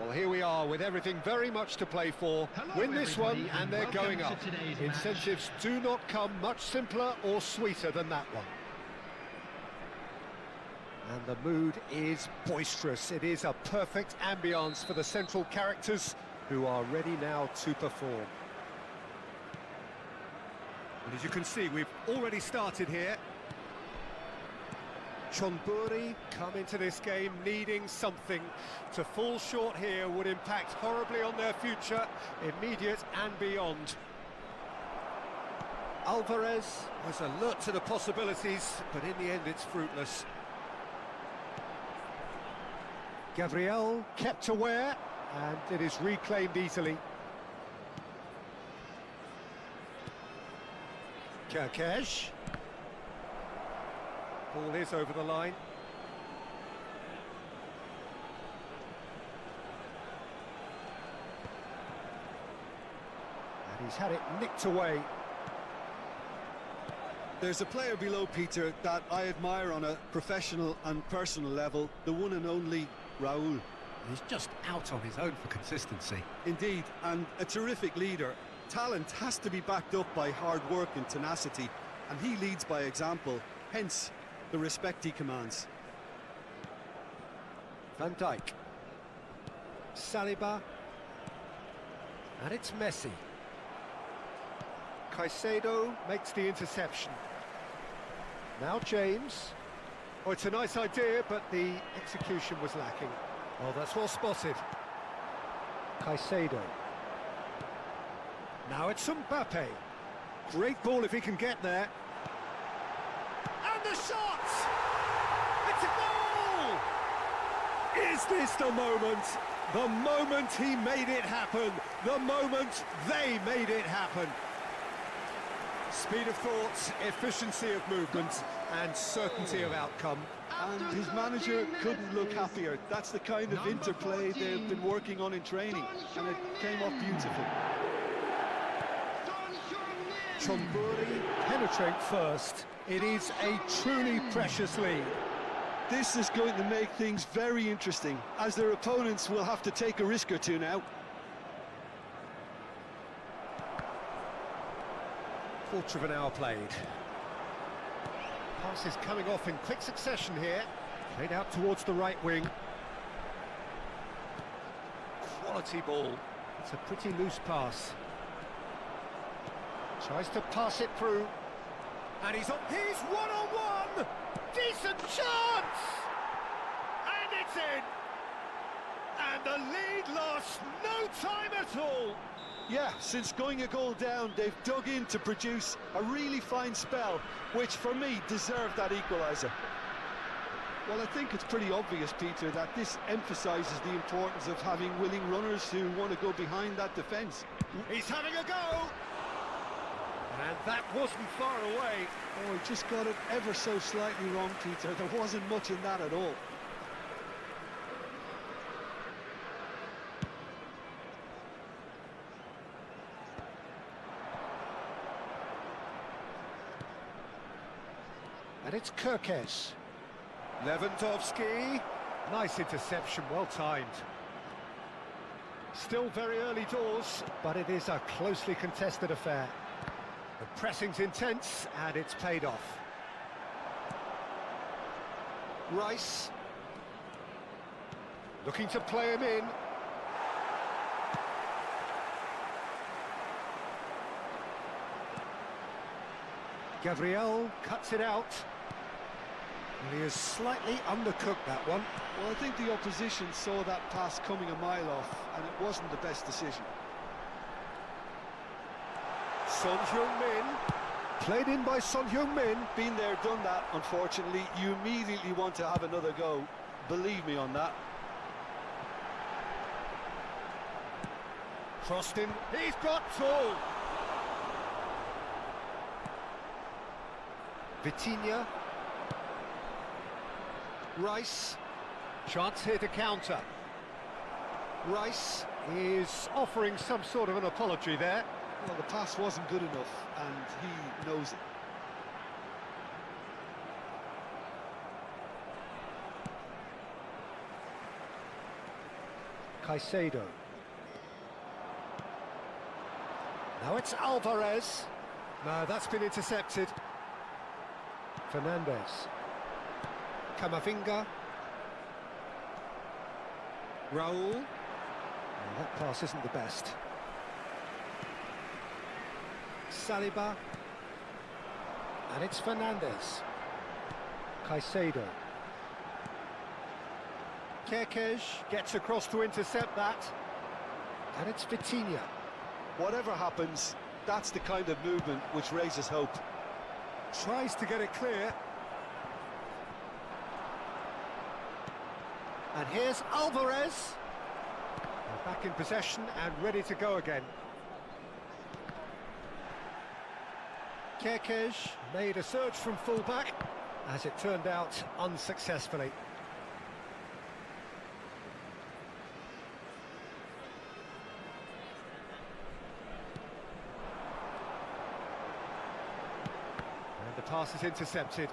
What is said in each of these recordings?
Well, here we are with everything very much to play for. Win this one and they're going up. Incentives do not come much simpler or sweeter than that one. And the mood is boisterous. It is a perfect ambience for the central characters who are ready now to perform. And as you can see, we've already started here. Chonburi come into this game needing something. To fall short here would impact horribly on their future, immediate and beyond. Alvarez was alert to the possibilities, but in the end it's fruitless. Gabriel kept aware, and it is reclaimed easily. Kirkesh. Ball is over the line. And he's had it nicked away. There's a player below, Peter, that I admire on a professional and personal level, the one and only Raul. He's just out on his own for consistency. Indeed, and a terrific leader. Talent has to be backed up by hard work and tenacity, and he leads by example, hence the respect he commands. Van Dijk. Saliba. And it's Messi. Caicedo makes the interception. Now James. Oh, it's a nice idea, but the execution was lacking. Oh, that's well spotted. Caicedo. Now it's Mbappe. Great ball if he can get there. And the shot! It's a goal! Is this the moment? The moment he made it happen. The moment they made it happen. Speed of thought, efficiency of movement, and certainty of outcome. And his manager couldn't look happier. That's the kind of interplay they've been working on in training, and it came off beautifully. Chonburi penetrate first. It is a truly precious lead. This is going to make things very interesting, as their opponents will have to take a risk or two now. Quarter of an hour played. Pass is coming off in quick succession here. Played out towards the right wing. Quality ball. It's a pretty loose pass. Tries to pass it through. And he's one-on-one! Decent chance! And it's in! And the lead lost no time at all! Yeah, since going a goal down, they've dug in to produce a really fine spell, which for me deserved that equaliser. Well, I think it's pretty obvious, Peter, that this emphasises the importance of having willing runners who want to go behind that defence. He's having a go! And that wasn't far away. Oh, he just got it ever so slightly wrong, Peter. There wasn't much in that at all. And it's Kirkesh. Lewandowski. Nice interception, well timed. Still very early doors, but it is a closely contested affair. The pressing's intense, and it's paid off. Rice. Looking to play him in. Gabriel cuts it out. He has slightly undercooked that one. Well, I think the opposition saw that pass coming a mile off, and it wasn't the best decision. Son Heung-min, played in by Son Heung-min. Been there, done that, unfortunately. You immediately want to have another go. Believe me on that. Crossed him, he's got two! Vitinha. Rice. Chance here to counter. Rice is offering some sort of an apology there. Well, the pass wasn't good enough, and he knows it. Caicedo. Now it's Alvarez. No, that's been intercepted. Fernandez. Camavinga. Raul. Oh, that pass isn't the best. Saliba. And it's Fernandez. Caicedo. Kerkez gets across to intercept that. And it's Vitinha. Whatever happens, that's the kind of movement which raises hope. Tries to get it clear. And here's Alvarez. They're back in possession and ready to go again. Kerkez made a search from full-back, as it turned out unsuccessfully. And the pass is intercepted.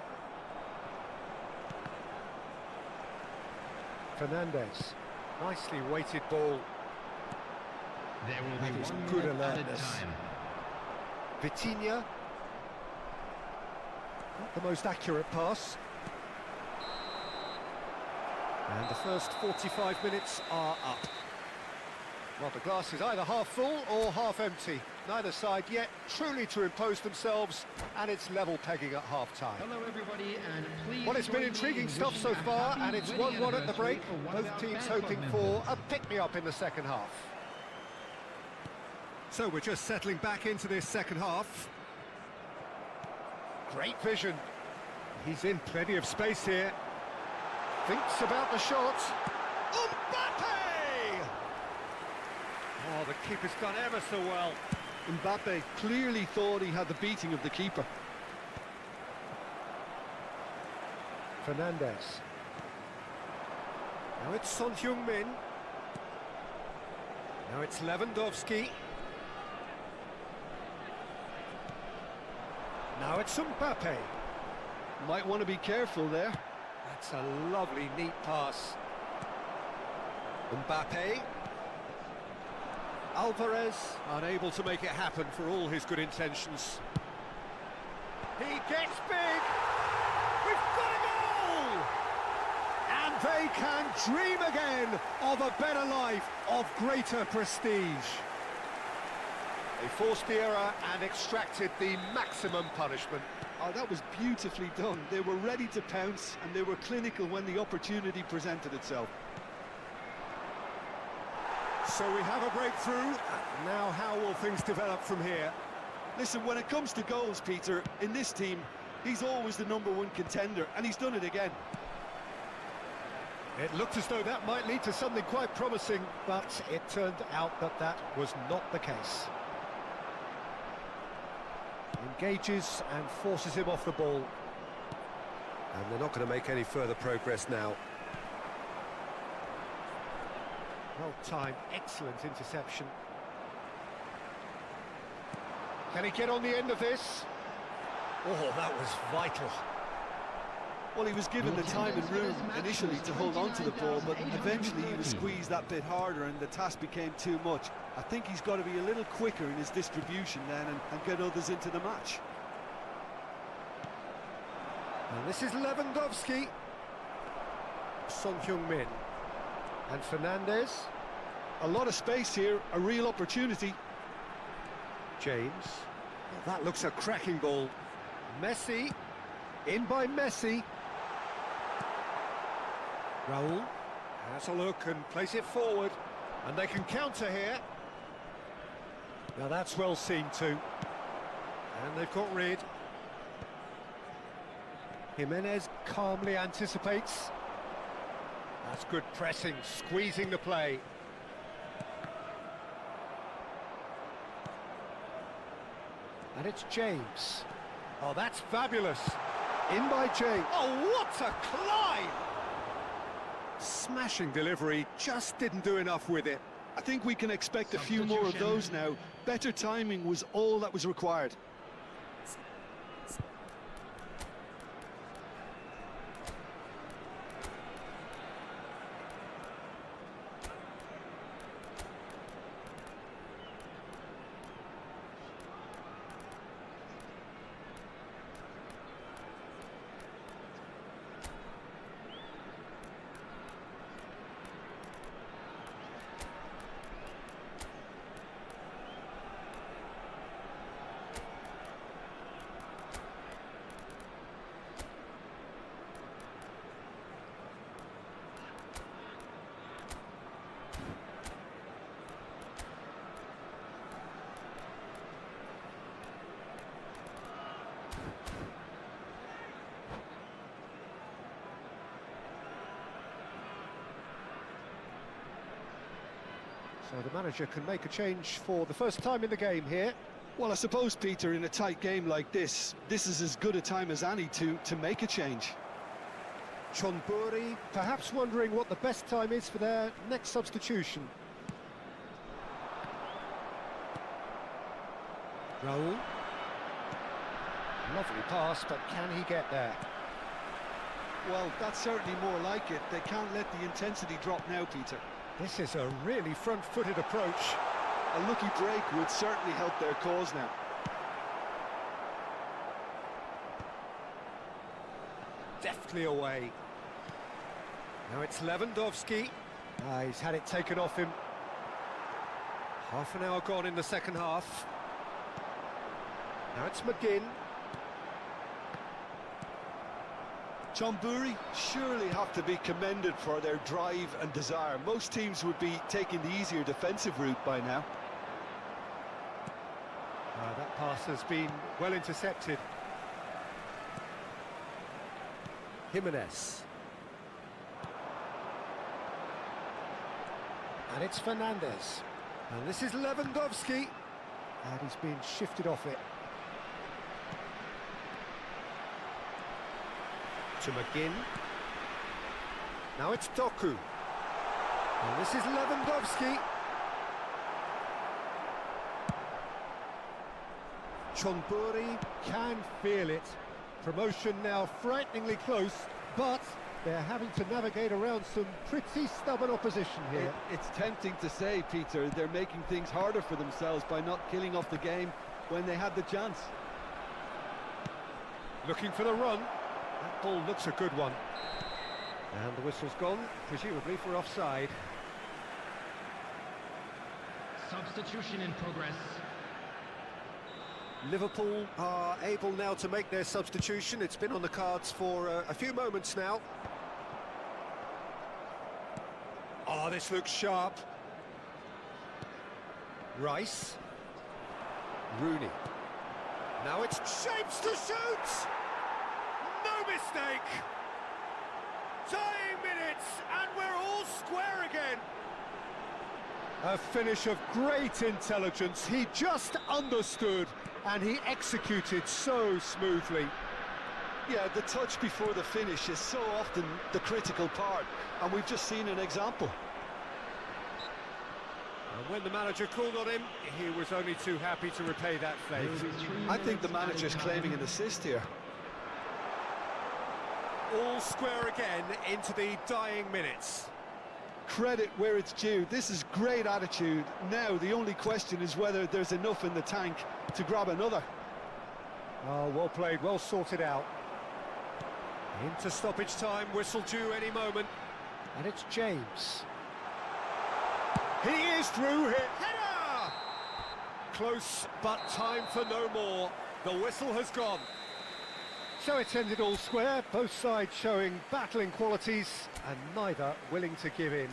Fernandez, nicely weighted ball. There will be one good minute added alertness. time. Vitinha. Not the most accurate pass. And the first 45 minutes are up. Well, the glass is either half full or half empty. Neither side yet truly to impose themselves, and it's level pegging at half-time. Hello everybody, and please Well, it's been join me intriguing in stuff so wishing a far, happy and it's wedding 1-1 at the break. anniversary for one Both of our teams fan hoping club for members. a pick-me-up in the second half. So we're just settling back into this second half. Great vision. He's in plenty of space here. Thinks about the shot. Mbappe! Oh, the keeper's done ever so well. Mbappe clearly thought he had the beating of the keeper. Fernandez. Now it's Son Heung-min. Now it's Lewandowski. Now it's Mbappe. Might want to be careful there. That's a lovely, neat pass. Mbappe. Alvarez, unable to make it happen for all his good intentions. He gets big! We've got a goal! And they can dream again of a better life, of greater prestige. They forced the error and extracted the maximum punishment. Oh, that was beautifully done. They were ready to pounce, and they were clinical when the opportunity presented itself. So we have a breakthrough. Now how will things develop from here? Listen, when it comes to goals, Peter, in this team, he's always the #1 contender, and he's done it again. It looked as though that might lead to something quite promising, but it turned out that that was not the case. Engages and forces him off the ball. And they're not going to make any further progress now. Well-timed, excellent interception. Can he get on the end of this? Oh, that was vital. Well, he was given the time and room initially to hold on to the ball, but eventually he was squeezed that bit harder and the task became too much. I think he's got to be a little quicker in his distribution then and get others into the match. And this is Lewandowski. Son Heung-min. And Fernandez. A lot of space here, a real opportunity. James. Well, that looks a cracking ball. Messi. In by Messi. Raul has a look and plays it forward. And they can counter here. Now that's well seen too. And they've got rid. Jimenez calmly anticipates. That's good pressing, squeezing the play. And it's James. Oh, that's fabulous. In by James. Oh, what a climb! Smashing delivery, just didn't do enough with it. I think we can expect a few more of those now. Better timing was all that was required. So the manager can make a change for the first time in the game here. Well, I suppose, Peter, in a tight game like this is as good a time as any to make a change. Chonburi perhaps wondering what the best time is for their next substitution. Raul. Lovely pass, but can he get there? Well, that's certainly more like it. They can't let the intensity drop now, Peter. This is a really front-footed approach. A lucky break would certainly help their cause now. Deftly away. Now it's Lewandowski. He's had it taken off him. Half an hour gone in the second half. Now it's McGinn. Chonburi surely have to be commended for their drive and desire. Most teams would be taking the easier defensive route by now. That pass has been well intercepted. Jimenez. And it's Fernandez. And this is Lewandowski. And he's been shifted off it. To McGinn. Now it's Doku. And this is Lewandowski. Chonburi can feel it. Promotion now frighteningly close, but they're having to navigate around some pretty stubborn opposition here. It's tempting to say, Peter, they're making things harder for themselves by not killing off the game when they had the chance. Looking for the run. That ball looks a good one. And the whistle's gone, presumably for offside. Substitution in progress. Liverpool are able now to make their substitution. It's been on the cards for a few moments now. Oh, this looks sharp. Rice. Rooney. Now it's shapes to shoot! No mistake! Tying minutes, and we're all square again. A finish of great intelligence. He just understood, and he executed so smoothly. Yeah, the touch before the finish is so often the critical part, and we've just seen an example. And when the manager called on him, he was only too happy to repay that favour. I think the manager's claiming an assist here. All square again into the dying minutes. Credit where it's due. This is great attitude. Now the only question is whether there's enough in the tank to grab another. Oh, well played, well sorted out. Into stoppage time, whistle due any moment. And it's James. He is through here. Header! Close, but time for no more. The whistle has gone. So it's ended all square, both sides showing battling qualities and neither willing to give in.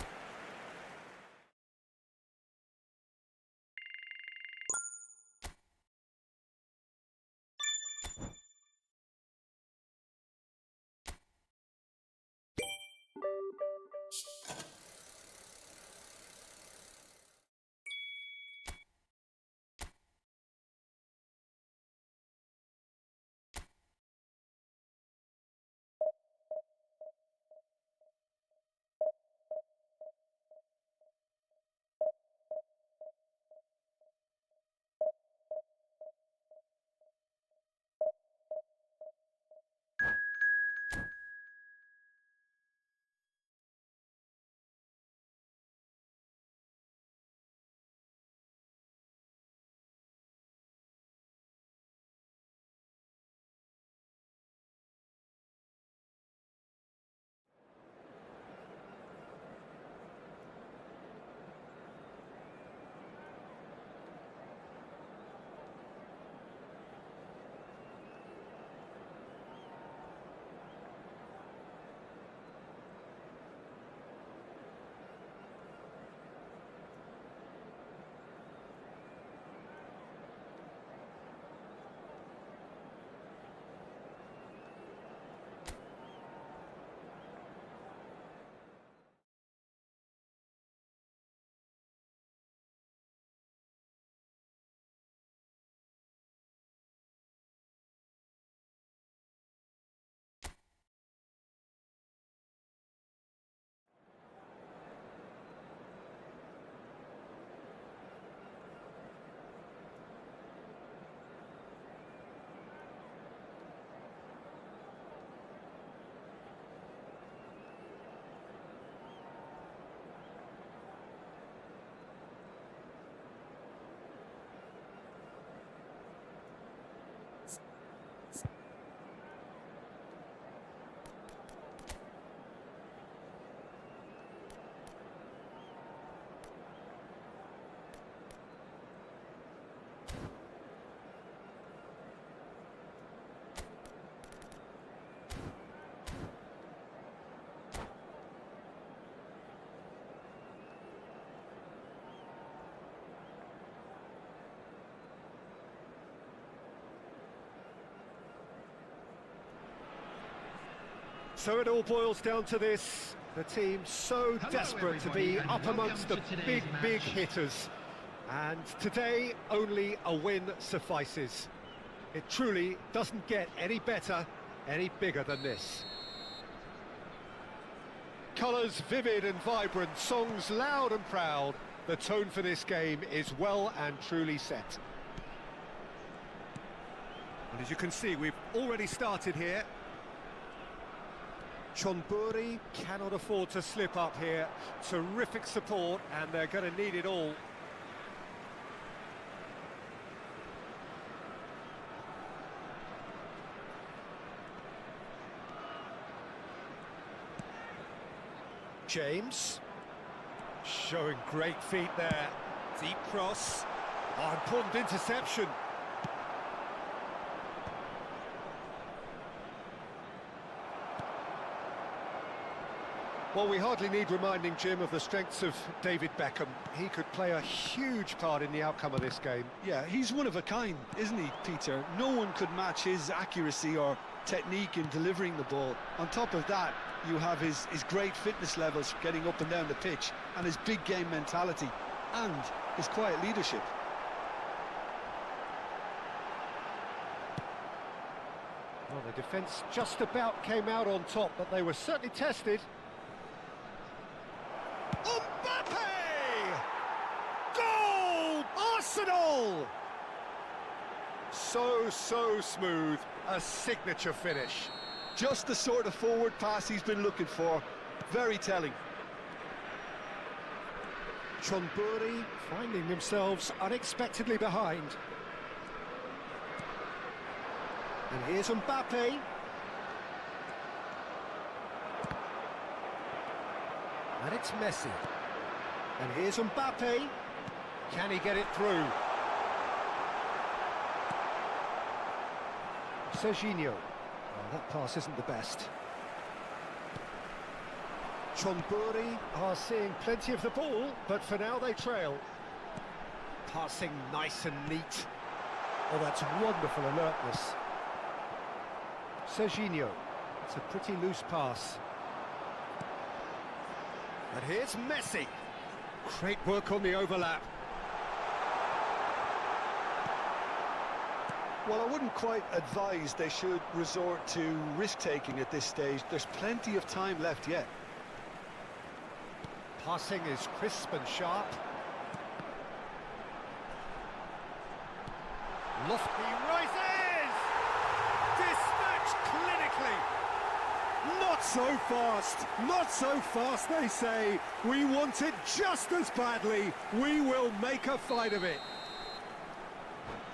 So it all boils down to this. The team so Hello, desperate to everybody, be and up amongst the welcome to today's big match. hitters. And today, only a win suffices. It truly doesn't get any better, any bigger than this. Colours vivid and vibrant, songs loud and proud. The tone for this game is well and truly set. And as you can see, we've already started here. Chonburi cannot afford to slip up here. Terrific support, and they're going to need it all. James, showing great feet there. Deep cross. Oh, important interception. Well, we hardly need reminding, Jim, of the strengths of David Beckham. He could play a huge part in the outcome of this game. Yeah, he's one of a kind, isn't he, Peter? No one could match his accuracy or technique in delivering the ball. On top of that, you have his great fitness levels getting up and down the pitch, and his big game mentality, and his quiet leadership. Well, the defence just about came out on top, but they were certainly tested. Mbappe! Goal! Arsenal! So smooth. A signature finish. Just the sort of forward pass he's been looking for. Very telling. Chonburi finding themselves unexpectedly behind. And here's Mbappe. And it's Messi. And here's Mbappe. Can he get it through? Serginho. Oh, that pass isn't the best. Chonburi are seeing plenty of the ball, but for now they trail. Passing nice and neat. Oh, that's wonderful alertness. Serginho. It's a pretty loose pass. And here's Messi. Great work on the overlap. Well, I wouldn't quite advise they should resort to risk-taking at this stage. There's plenty of time left yet. Passing is crisp and sharp. Lofty rises! Dispatched clinically! Not so fast, they say. We want it just as badly. We will make a fight of it.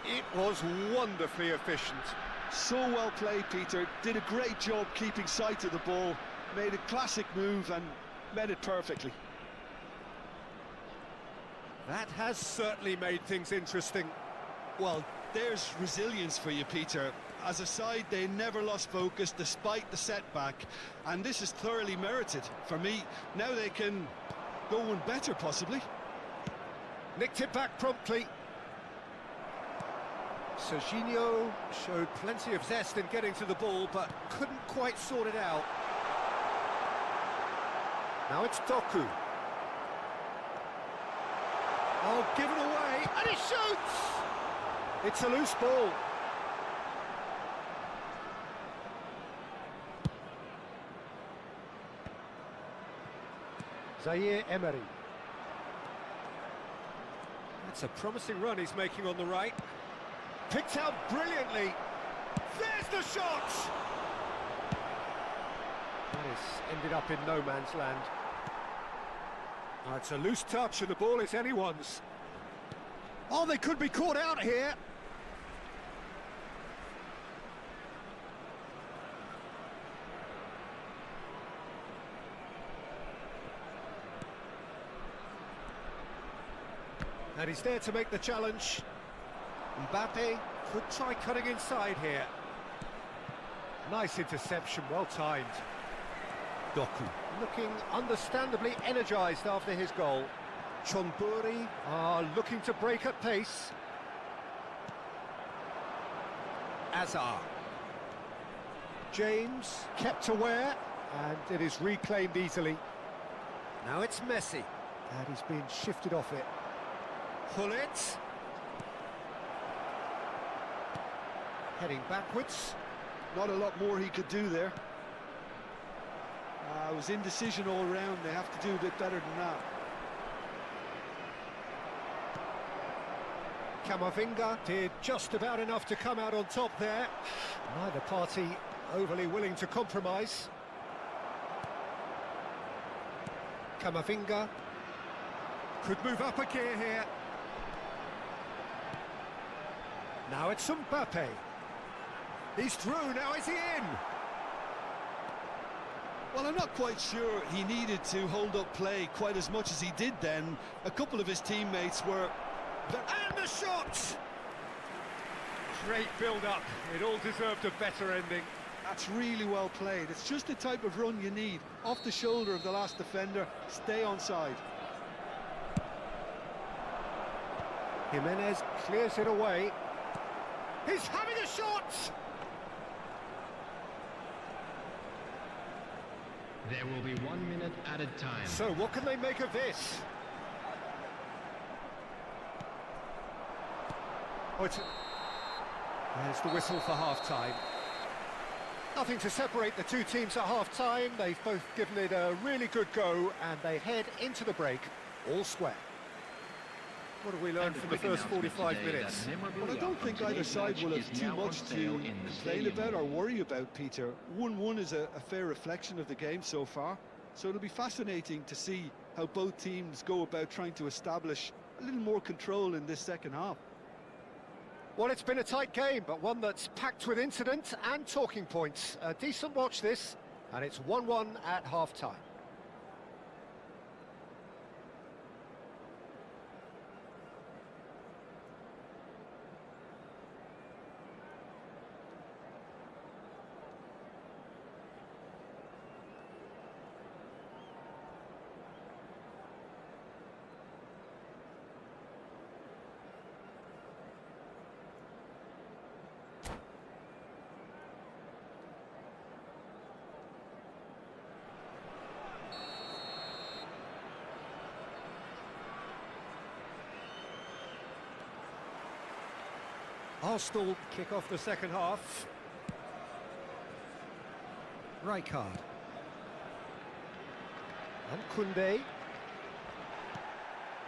It was wonderfully efficient. So well played, Peter. Did a great job keeping sight of the ball. Made a classic move and met it perfectly. That has certainly made things interesting. Well, there's resilience for you, Peter. As a side, they never lost focus despite the setback, and this is thoroughly merited for me. Now they can go one better, possibly. Nicked it back promptly. Serginho showed plenty of zest in getting to the ball, but couldn't quite sort it out. Now it's Doku. Oh, given away, and he shoots! It's a loose ball. Zaire Emery. That's a promising run he's making on the right. Picked out brilliantly. There's the shot! That has ended up in no man's land. Oh, it's a loose touch and the ball is anyone's. Oh, they could be caught out here. And he's there to make the challenge. Mbappe could try cutting inside here. Nice interception, well timed. Doku looking understandably energised after his goal. Chonburi are looking to break at pace. Azar. James kept aware. and it is reclaimed easily. Now it's Messi, and he's been shifted off it. Pull it. Heading backwards. Not a lot more he could do there. It was indecision all round. They have to do a bit better than that. Camavinga did just about enough to come out on top there. Neither party overly willing to compromise. Camavinga could move up a gear here. Now it's Mbappe. He's through, now is he in? Well, I'm not quite sure he needed to hold up play quite as much as he did then. A couple of his teammates were... And the shot! Great build-up. It all deserved a better ending. That's really well played. It's just the type of run you need. Off the shoulder of the last defender, stay onside. Jimenez clears it away. He's having a shot! There will be 1 minute added time. So what can they make of this? Oh, there's the whistle for half-time. Nothing to separate the two teams at half-time. They've both given it a really good go, and they head into the break all square. What have we learned from the first 45 minutes? Well, I don't think either side will have too much to complain about or worry about, Peter. 1-1 is a fair reflection of the game so far, so it'll be fascinating to see how both teams go about trying to establish a little more control in this second half. Well, it's been a tight game, but one that's packed with incident and talking points. A decent watch this, and it's 1-1 at half-time. Arsenal kick off the second half. Rijkaard. And Koundé.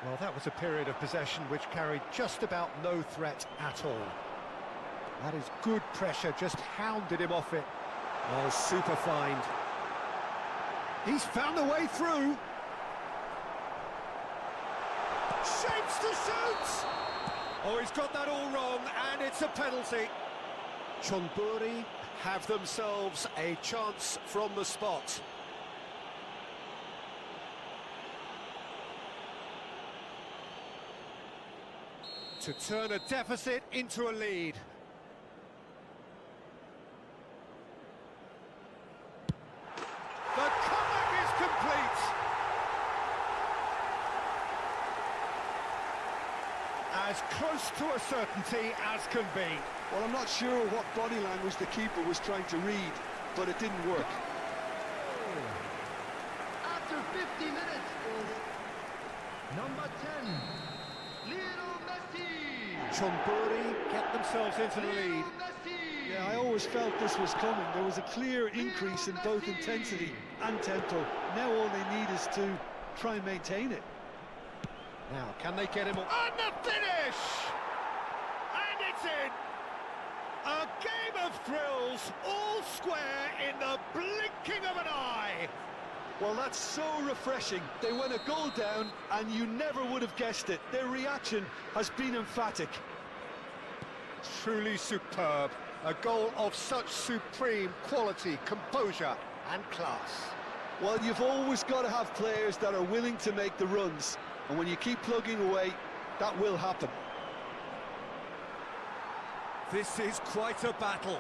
Well, that was a period of possession which carried just about no threat at all. That is good pressure, just hounded him off it. Oh, super find. He's found a way through. Shapes to shoot! Oh, he's got that all wrong, and it's a penalty. Chonburi have themselves a chance from the spot. To turn a deficit into a lead. The comeback is complete. As close to a certainty as can be. Well, I'm not sure what body language the keeper was trying to read, but it didn't work. After 50 minutes is number 10, Lionel Messi. Chonburi get themselves into the lead. Messi. Yeah, I always felt this was coming. There was a clear increase in both intensity and tempo. Now all they need is to try and maintain it. Now, can they get him on the finish? And it's in! A game of thrills, all square in the blinking of an eye. Well, that's so refreshing. They went a goal down, and you never would have guessed it. Their reaction has been emphatic. Truly superb. A goal of such supreme quality, composure and class. Well, you've always got to have players that are willing to make the runs. And when you keep plugging away, that will happen. This is quite a battle.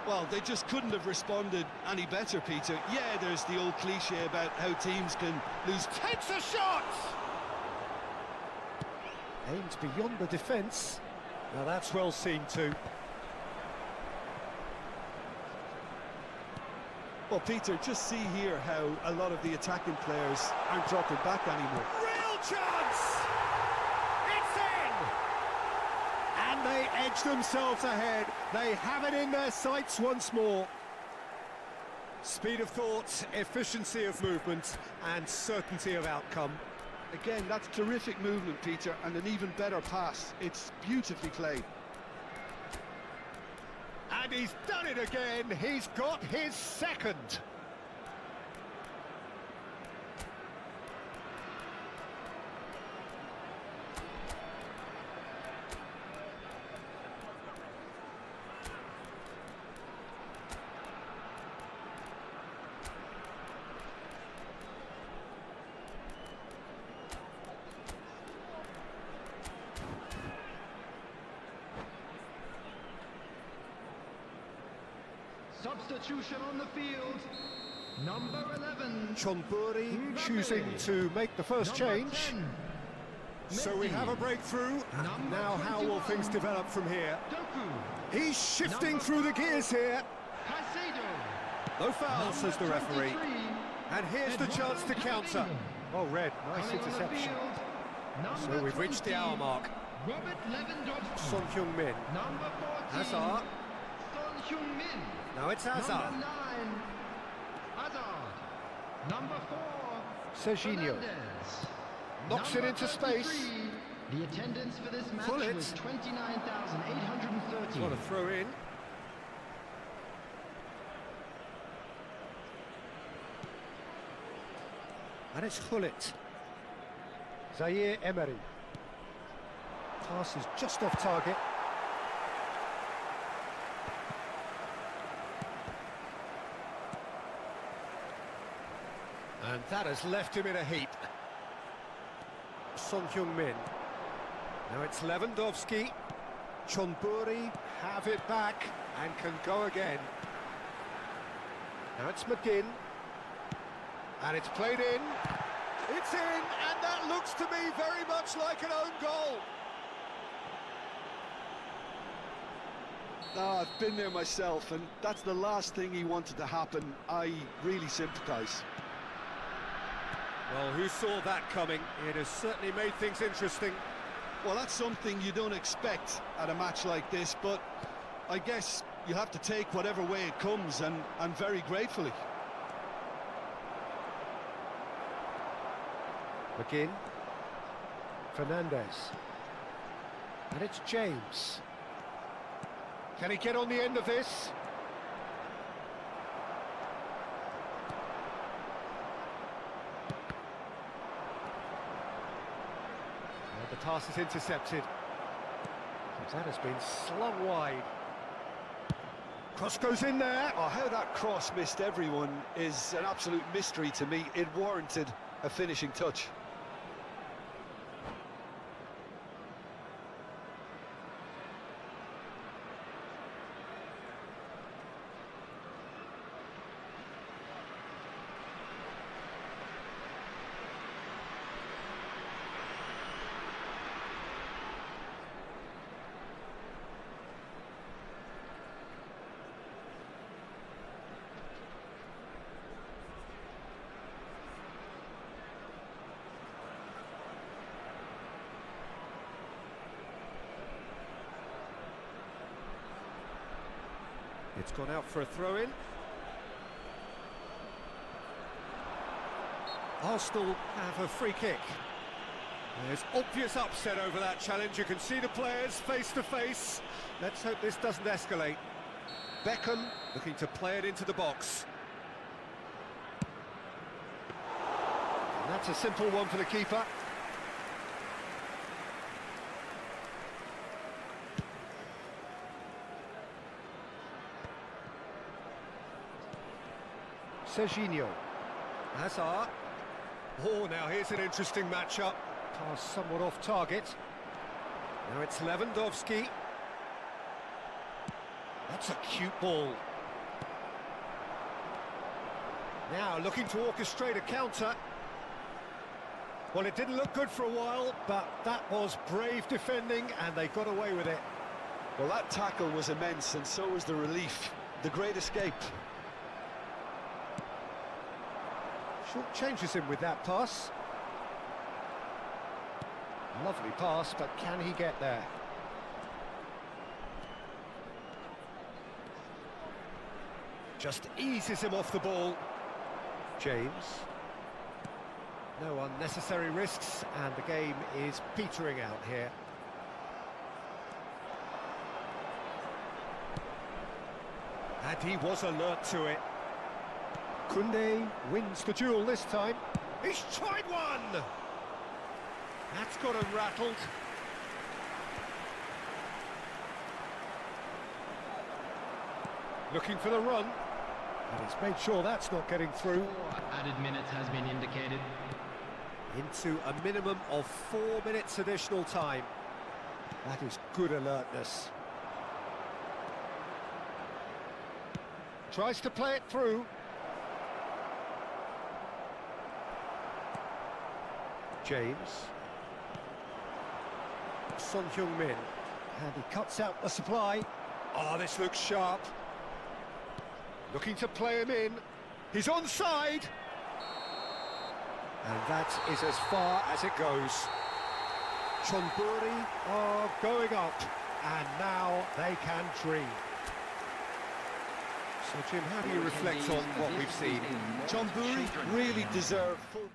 Well, they just couldn't have responded any better, Peter. Yeah, there's the old cliche about how teams can lose. Takes a shot! Aims beyond the defence. Now that's well seen too. Well, Peter, just see here how a lot of the attacking players aren't dropping back anymore. Real chance! It's in! And they edge themselves ahead. They have it in their sights once more. Speed of thought, efficiency of movement, and certainty of outcome. Again, that's terrific movement, Peter, and an even better pass. It's beautifully played. And he's done it again. He's got his second. Substitution on the field. Number 11. Chonburi choosing to make the first Number change. 10. So we have a breakthrough. Number Now how will 21. things develop from here? Doku. He's shifting Number through the 5. gears here. Caicedo. No foul, says the Number referee. 23. And here's the Eduardo chance to counter. Camavinga. Oh, red, nice Coming on the interception. field. So Number we've reached the 20. hour mark. Robert Lewandowski. Son Heung-min. Number 14. Hazard. Son Heung-min. Now it's Hazard. Number 9. Hazard. Number 4. Serginho. Fernandes. Knocks it Number into space. 33. The attendance for this match Pull it. was 29,830. Got a throw in. And it's Hullet. Zaire Emery. Pass is just off target. And that has left him in a heap. Son Heung-min. Now it's Lewandowski. Chonburi have it back and can go again. Now it's McGinn. And it's played in. It's in, and that looks to me very much like an own goal. I've been there myself, and that's the last thing he wanted to happen. I really sympathise. Well, who saw that coming? It has certainly made things interesting. Well, that's something you don't expect at a match like this, but I guess you have to take whatever way it comes, and very gratefully. McGinn. Fernandes. And it's James. Can he get on the end of this? And the pass is intercepted. That has been slung wide. Cross goes in there. Oh, how that cross missed everyone is an absolute mystery to me. It warranted a finishing touch. It's gone out for a throw-in. Arsenal have a free kick. There's obvious upset over that challenge. You can see the players face to face. Let's hope this doesn't escalate. Beckham looking to play it into the box. And that's a simple one for the keeper. Serginho. Hazard. Oh, now here's an interesting matchup. Pass somewhat off target. Now it's Lewandowski. That's a cute ball. Now looking to orchestrate a counter. Well, it didn't look good for a while, but that was brave defending, and they got away with it. Well, that tackle was immense, and so was the relief. The great escape. Changes him with that pass. Lovely pass, but can he get there? Just eases him off the ball. James. No unnecessary risks, and the game is petering out here. And he was alert to it. Koundé wins the duel this time. He's tried one! That's got him rattled. Looking for the run. And he's made sure that's not getting through. 4 added minutes has been indicated. Into a minimum of 4 minutes additional time. That is good alertness. Tries to play it through. James. Son Heung-min. And he cuts out the supply. Oh, this looks sharp. Looking to play him in. He's onside. And that is as far as it goes. Chonburi are going up. And now they can dream. So, Jim, how do you reflect on what we've seen? Chonburi really deserve full...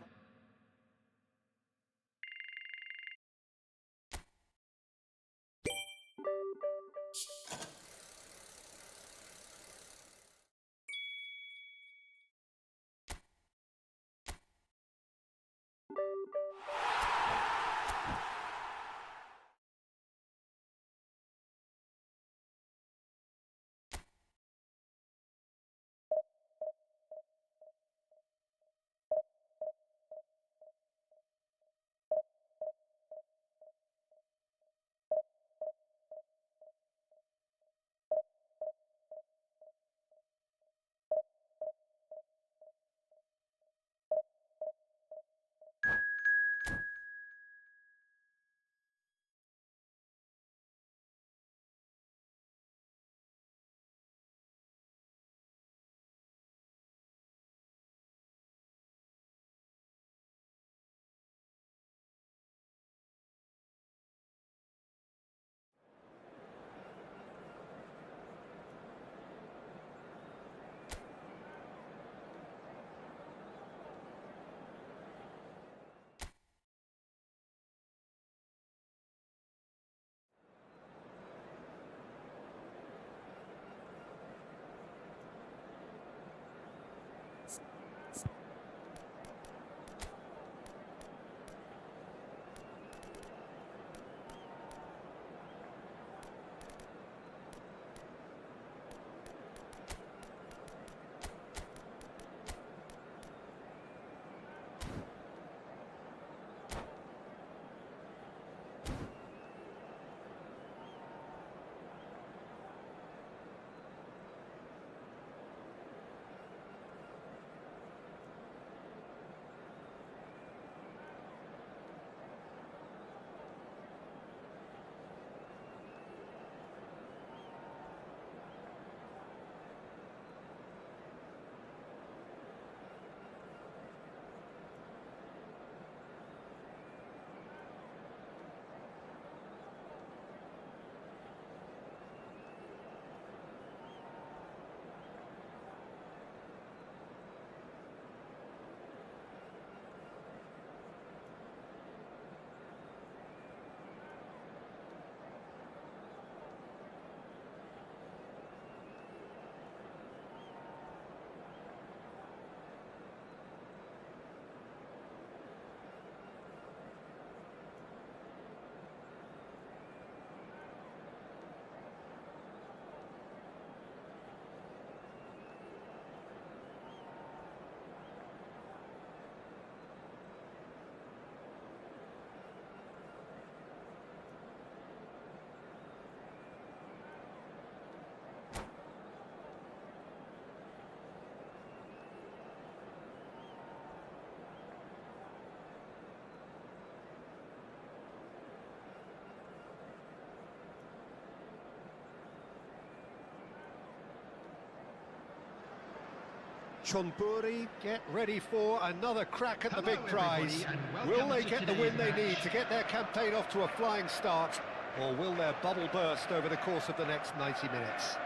Chonburi get ready for another crack at the big Hello, prize. everybody, and Will welcome they to get the today's win they need match. to get their campaign off to a flying start, or will their bubble burst over the course of the next 90 minutes?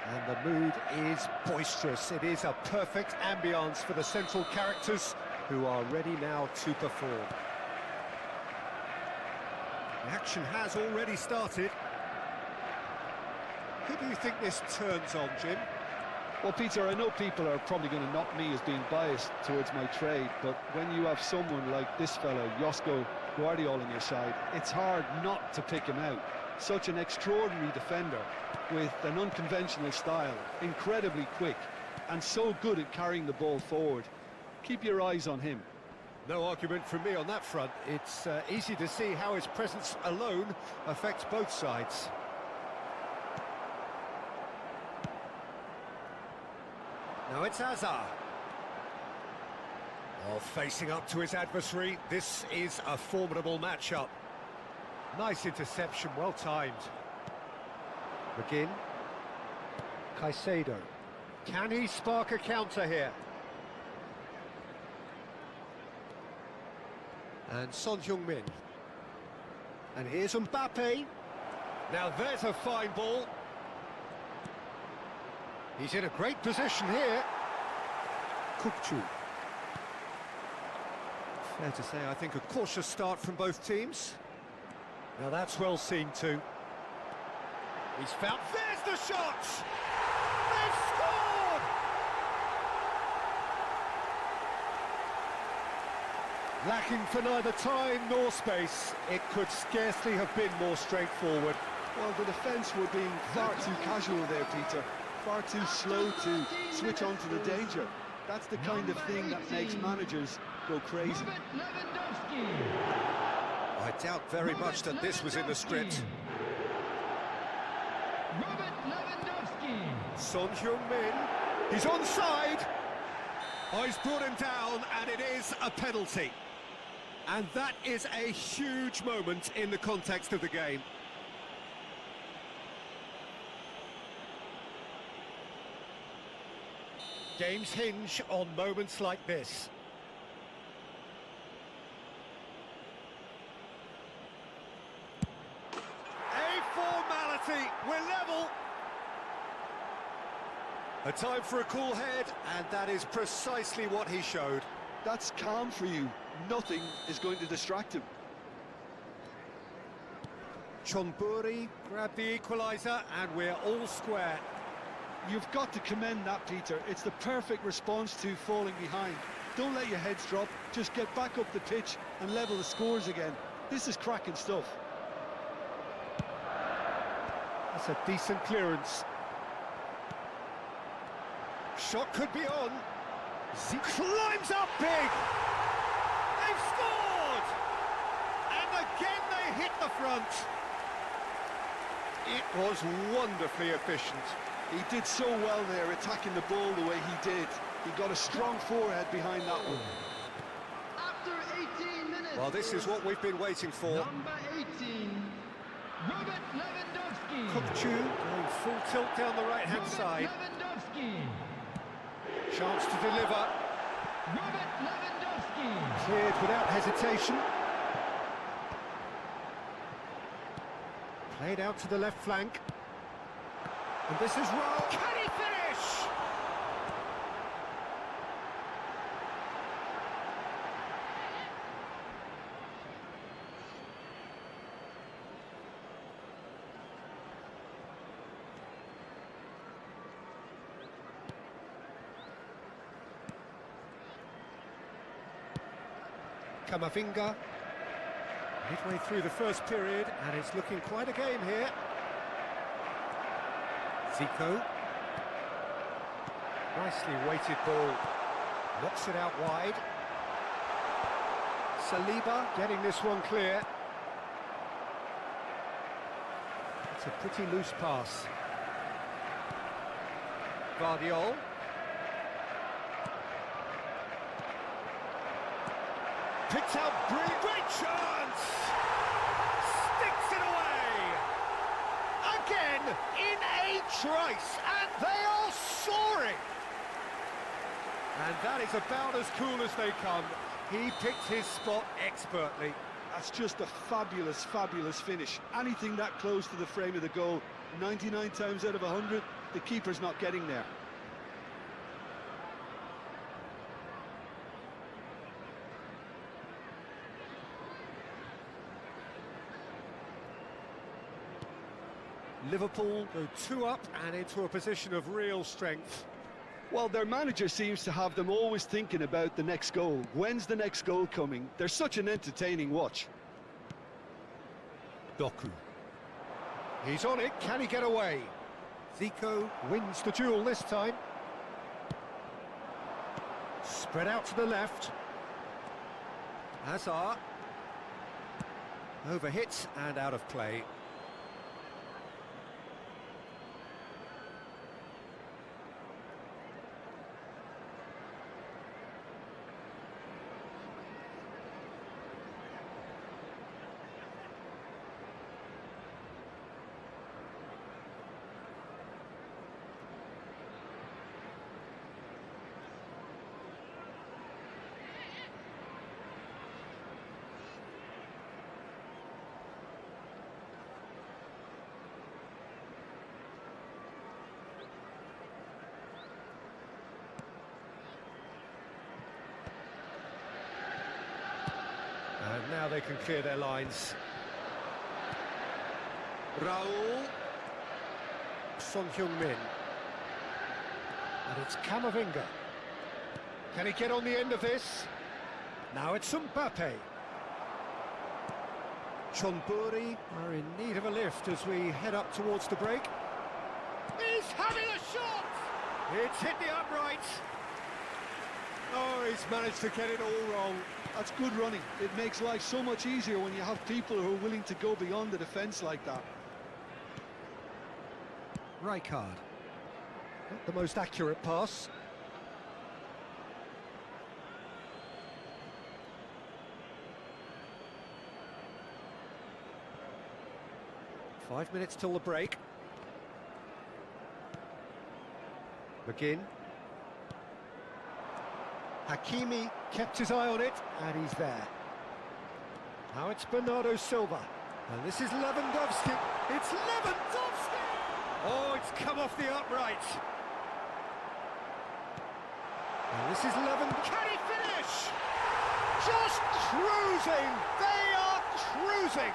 And the mood is boisterous. It is a perfect ambience for the central characters who are ready now to perform. The action has already started. Who do you think this turns on, Jim? Well, Peter, I know people are probably going to knock me as being biased towards my trade, but when you have someone like this fella, Josko Guardiola, on your side, it's hard not to pick him out. Such an extraordinary defender with an unconventional style, incredibly quick, and so good at carrying the ball forward. Keep your eyes on him. No argument from me on that front. It's easy to see how his presence alone affects both sides. Now it's Hazard. Oh, facing up to his adversary, this is a formidable matchup. Nice interception, well timed. McGinn. Caicedo. Can he spark a counter here? And Son Heung-min. And here's Mbappe. Now there's a fine ball. He's in a great position here. Kukçu. Fair to say, I think, a cautious start from both teams. Now that's well seen too. He's found... There's the shot! They've scored! Lacking for neither time nor space, it could scarcely have been more straightforward. Well, the defence were being far too casual there, Peter. Far too slow to switch on to the danger. That's the kind of thing that makes managers go crazy. I doubt very much that this was in the script. Son Heung-min, he's onside. Oh, he's brought him down, and it is a penalty. And that is a huge moment in the context of the game. Games hinge on moments like this. A formality, we're level. A time for a cool head, and that is precisely what he showed. That's calm for you. Nothing is going to distract him. Chonburi grabbed the equaliser, and we're all square. You've got to commend that, Peter. It's the perfect response to falling behind. Don't let your heads drop. Just get back up the pitch and level the scores again. This is cracking stuff. That's a decent clearance. Shot could be on. Climbs up big. They've scored! And again they hit the front. It was wonderfully efficient. He did so well there, attacking the ball the way he did. He got a strong forehead behind that one. After 18 minutes. Well, this is what we've been waiting for. Number 18, Robert Lewandowski. Kukçu going full tilt down the right-hand side. Lewandowski. Chance to deliver. Robert Lewandowski. Cleared without hesitation. Played out to the left flank. And this is wrong. Can he finish? Camavinga. Midway through the first period, and it's looking quite a game here. Zico. Nicely weighted ball. Knocks it out wide. Saliba getting this one clear. It's a pretty loose pass. Guardiola. Picks out brilliant. Great chance! Sticks it away! Again in a trice, and they are soaring! And that is about as cool as they come. He picked his spot expertly. That's just a fabulous, fabulous finish. Anything that close to the frame of the goal, 99 times out of 100, the keeper's not getting there. Liverpool go 2 up and into a position of real strength. Well, their manager seems to have them always thinking about the next goal. When's the next goal coming? They're such an entertaining watch. Doku. He's on it, can he get away? Zico wins the duel this time. Spread out to the left. Hazard. Overhit and out of play. And now they can clear their lines. Raul. Son Heung-min. And it's Camavinga. Can he get on the end of this? Now it's Mbappe. Chonburi are in need of a lift as we head up towards the break. He's having a shot! It's hit the upright. Oh, he's managed to get it all wrong. That's good running. It makes life so much easier when you have people who are willing to go beyond the defence like that. Rijkaard. Not the most accurate pass. Five minutes till the break. McGinn. Hakimi kept his eye on it, and he's there. Now it's Bernardo Silva. And this is Lewandowski. It's Lewandowski! Oh, it's come off the upright. And this is Lewandowski. Can he finish? Just cruising! They are cruising!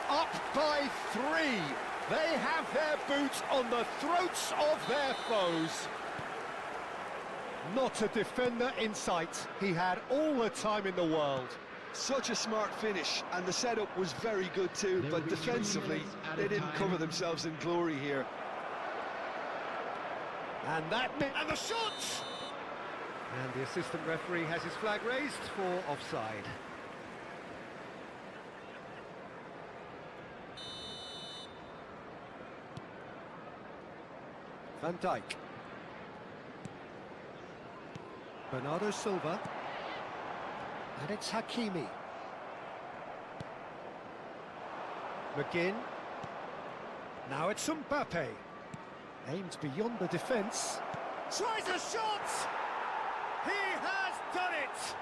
Up by 3. They have their boots on the throats of their foes. Not a defender in sight. He had all the time in the world. Such a smart finish, and the setup was very good too, but defensively, they didn't cover themselves in glory here. And the shot! And the assistant referee has his flag raised for offside. Van Dijk. Bernardo Silva. And it's Hakimi. McGinn. Now it's Mbappe. Aimed beyond the defence. Tries a shot! He has done it!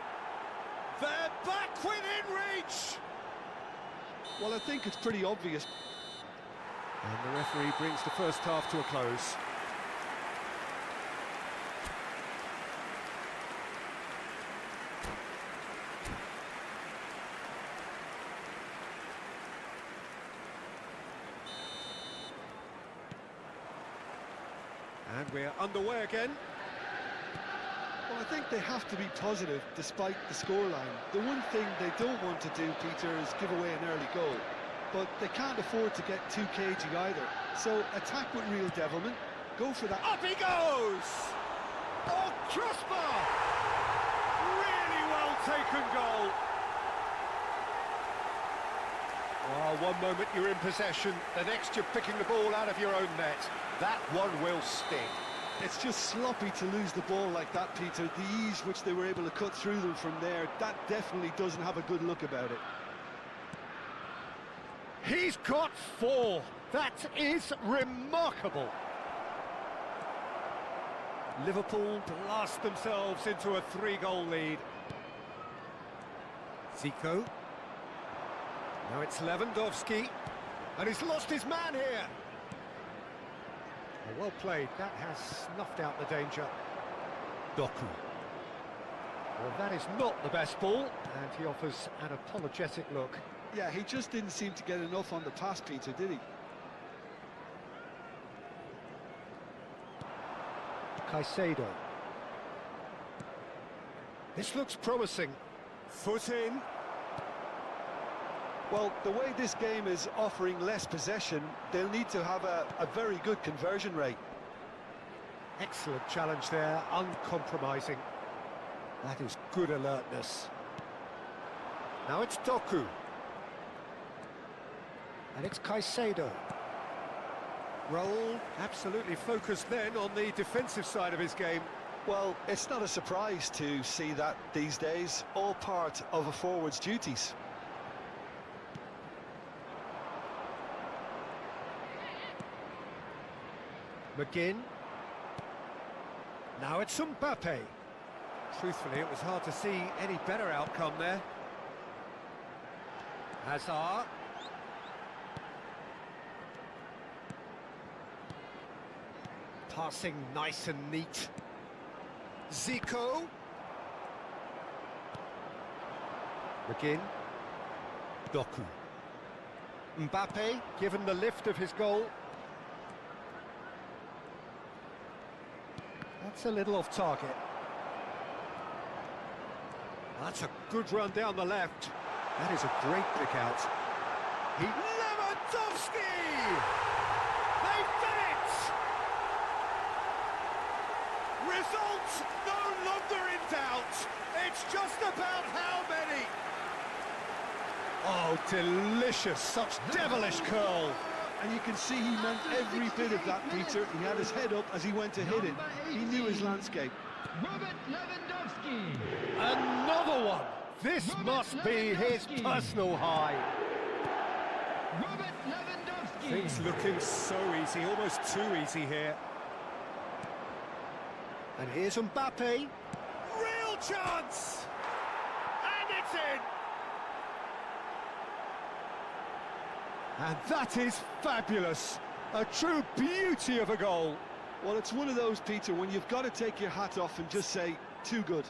They're back within reach! Well, I think it's pretty obvious. And the referee brings the first half to a close. And we're underway again. Well, I think they have to be positive despite the scoreline. The one thing they don't want to do, Peter, is give away an early goal. But they can't afford to get too cagey either. So attack with real devilment. Go for that. Up he goes! Oh, crossbar! Really well taken goal. Oh, one moment you're in possession, the next you're picking the ball out of your own net. That one will sting. It's just sloppy to lose the ball like that, Peter. The ease which they were able to cut through them from there, that definitely doesn't have a good look about it. He's got 4. That is remarkable. Liverpool blast themselves into a 3-goal lead. Zico. Now it's Lewandowski. And he's lost his man here. Oh, well played. That has snuffed out the danger. Doku. Well, that is not the best ball. And he offers an apologetic look. Yeah, he just didn't seem to get enough on the pass, Peter, did he? Caicedo. This looks promising. Foot in. Well, the way this game is offering less possession, they'll need to have a very good conversion rate. Excellent challenge there, uncompromising. That is good alertness. Now it's Doku. And it's Caicedo. Raul absolutely focused then on the defensive side of his game. Well, it's not a surprise to see that these days, all part of a forward's duties. McGinn. Now it's Mbappe. Truthfully, it was hard to see any better outcome there. Hazard. Passing nice and neat. Zico. McGinn. Doku. Mbappe, given the lift of his goal. That's a little off target. That's a good run down the left. That is a great pick out. Lewandowski! They've done it! Result no longer in doubt. It's just about how many. Oh, delicious. Such devilish curl. And you can see he meant every bit of that, Peter. He had his head up as he went to hit it. He knew his landscape. Robert Lewandowski. Another one. This must be his personal high. Robert Lewandowski. Things looking so easy, almost too easy here. And here's Mbappe. Real chance! And it's in! And that is fabulous. A true beauty of a goal. Well, it's one of those, Peter, when you've got to take your hat off and just say, too good.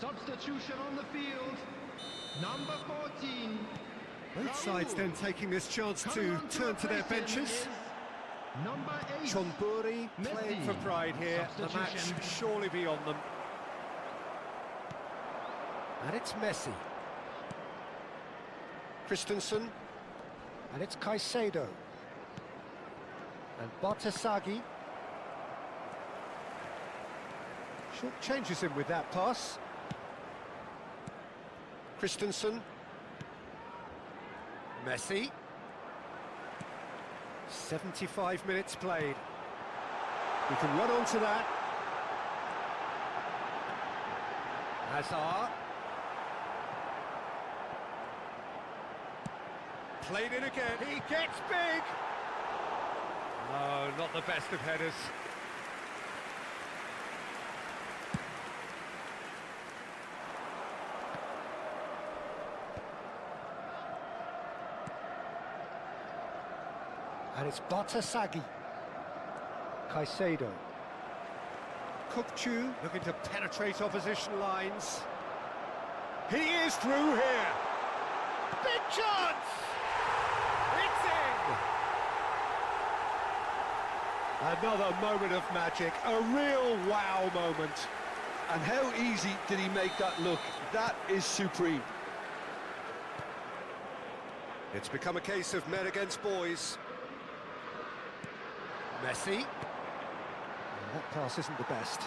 Substitution on the field. Number 14. Both sides then taking this chance to turn to their benches. Number 8. Chonburi playing for pride here. The match surely beyond them. And it's Messi. Christensen. And it's Caicedo. And Bartasagi. Short changes him with that pass. Christensen. Messi. 75 minutes played. We can run on to that. Hazard. Played in again. He gets big. No, not the best of headers. And it's Batasagi. Caicedo. Kukçu looking to penetrate opposition lines. He is through here. Big chance! It's in! Another moment of magic, a real wow moment. And how easy did he make that look? That is supreme. It's become a case of men against boys. Messi. That pass isn't the best.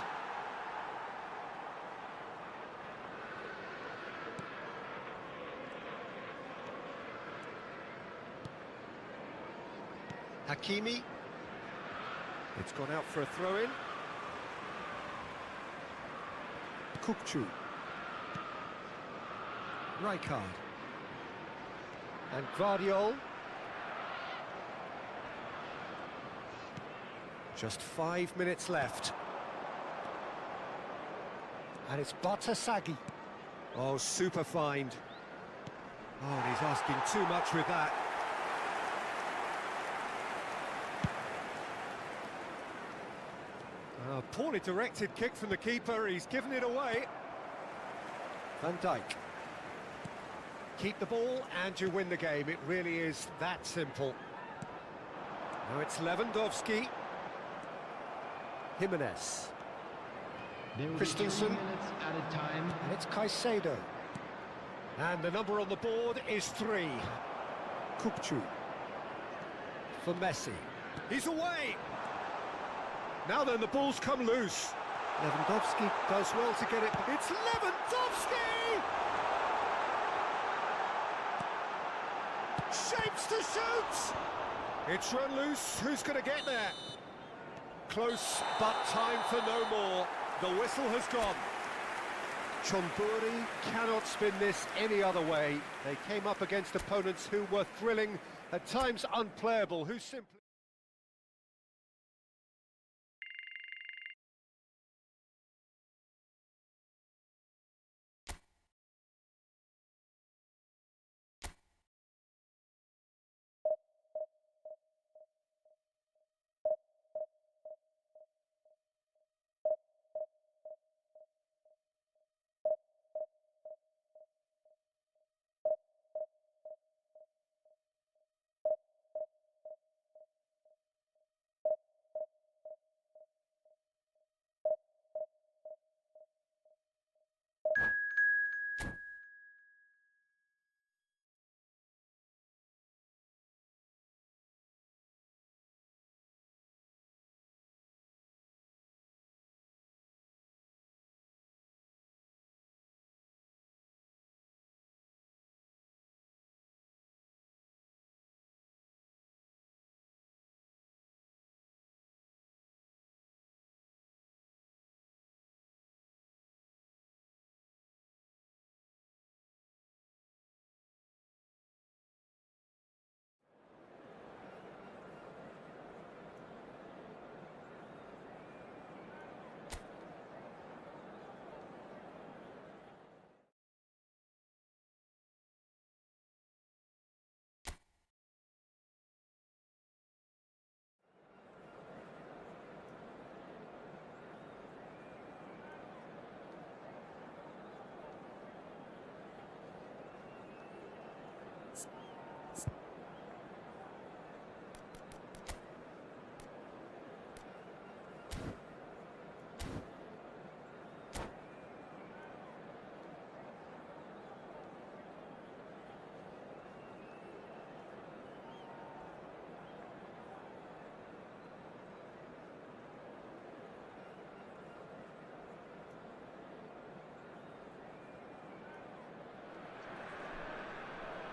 Hakimi. It's gone out for a throw-in. Kukçu. Rijkaard. And Guardiol. Just 5 minutes left. And it's Batasagi. Oh, super find. Oh, and he's asking too much with that. Poorly directed kick from the keeper, he's given it away. Van Dijk. Keep the ball and you win the game, it really is that simple. Now it's Lewandowski. Jimenez. Christensen. Added time. And it's Caicedo. And the number on the board is 3. Kukçu. For Messi. He's away! Now then, the ball's come loose. Lewandowski does well to get it. It's Lewandowski! Shapes to shoot! It's run loose. Who's going to get there? Close, but time for no more. The whistle has gone. Chonburi cannot spin this any other way. They came up against opponents who were thrilling, at times unplayable, who simply...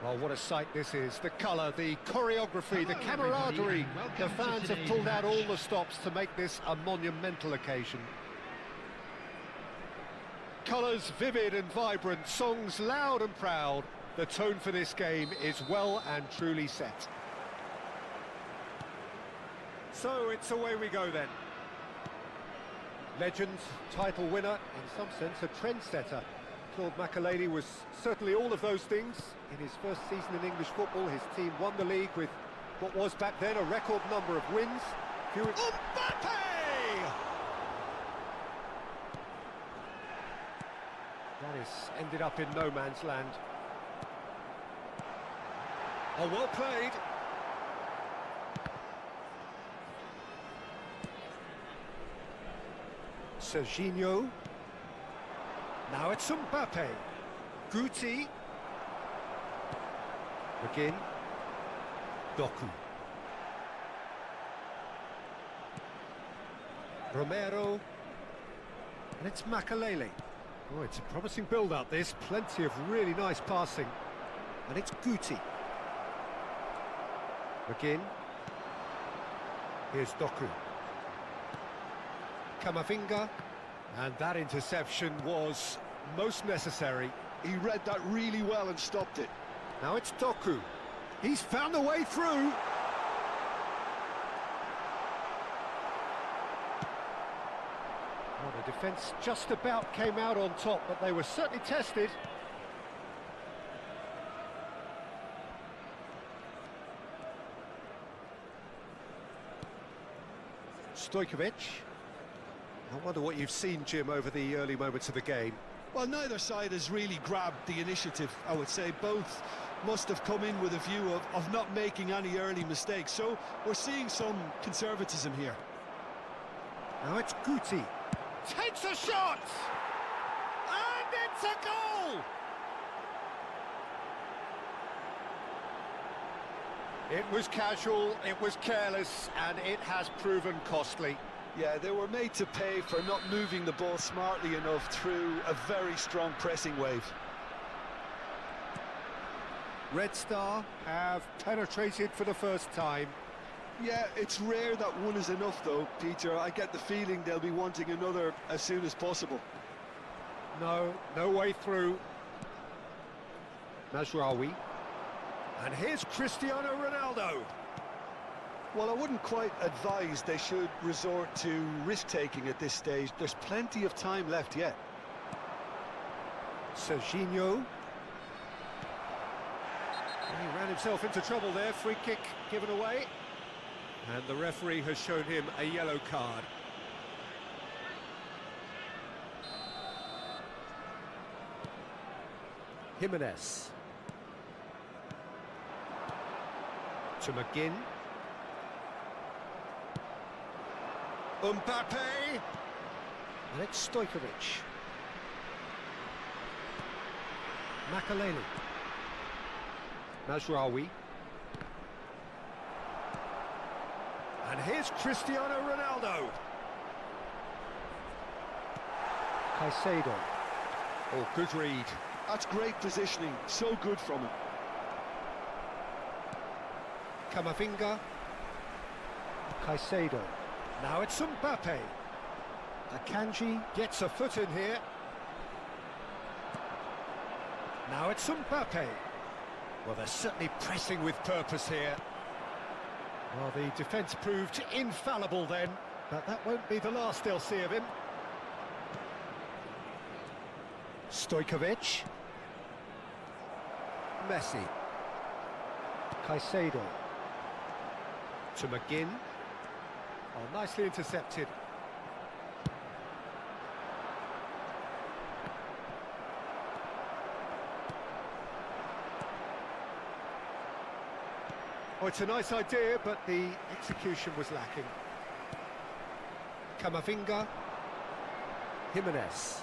Well, what a sight this is. The colour, the choreography, the camaraderie. The fans have pulled out all the stops to make this a monumental occasion. Colours vivid and vibrant, songs loud and proud. The tone for this game is well and truly set. So it's away we go then. Legend, title winner, in some sense a trendsetter. Claude Makelele was certainly all of those things. In his first season in English football, his team won the league with what was back then a record number of wins. Mbappe! That is ended up in no man's land. Oh, well played. Serginho. Now it's Mbappe. Guti. Again. Doku. Romero. And it's Makalele. Oh, it's a promising build-up, this. Plenty of really nice passing. And it's Guti. Again. Here's Doku. Camavinga. And that interception was most necessary. He read that really well and stopped it. Now it's Doku. He's found a way through. Well, the defence just about came out on top, but they were certainly tested. Stojkovic. I wonder what you've seen, Jim, over the early moments of the game. Well, neither side has really grabbed the initiative, I would say. Both must have come in with a view of not making any early mistakes. So we're seeing some conservatism here. Now it's Guti. Takes a shot! And it's a goal! It was casual, it was careless, and it has proven costly. Yeah, they were made to pay for not moving the ball smartly enough through a very strong pressing wave. Red Star have penetrated for the first time. Yeah, it's rare that one is enough though, Peter. I get the feeling they'll be wanting another as soon as possible. No way through. Mazraoui. And here's Cristiano Ronaldo. Well, I wouldn't quite advise they should resort to risk-taking at this stage. There's plenty of time left yet. Serginho. He ran himself into trouble there. Free kick given away. And the referee has shown him a yellow card. Jimenez. To McGinn. Mbappe! And it's Stojkovic. Makalele. Mazraoui. And here's Cristiano Ronaldo. Caicedo. Oh, good read. That's great positioning. So good from him. Camavinga. Caicedo. Now it's Mbappe. Akanji gets a foot in here. Now it's Mbappe. Well, they're certainly pressing with purpose here. Well, the defence proved infallible then, but that won't be the last they'll see of him. Stojkovic. Messi. Caicedo. To McGinn. Oh, nicely intercepted. Oh, it's a nice idea, but the execution was lacking. Camavinga. Jimenez.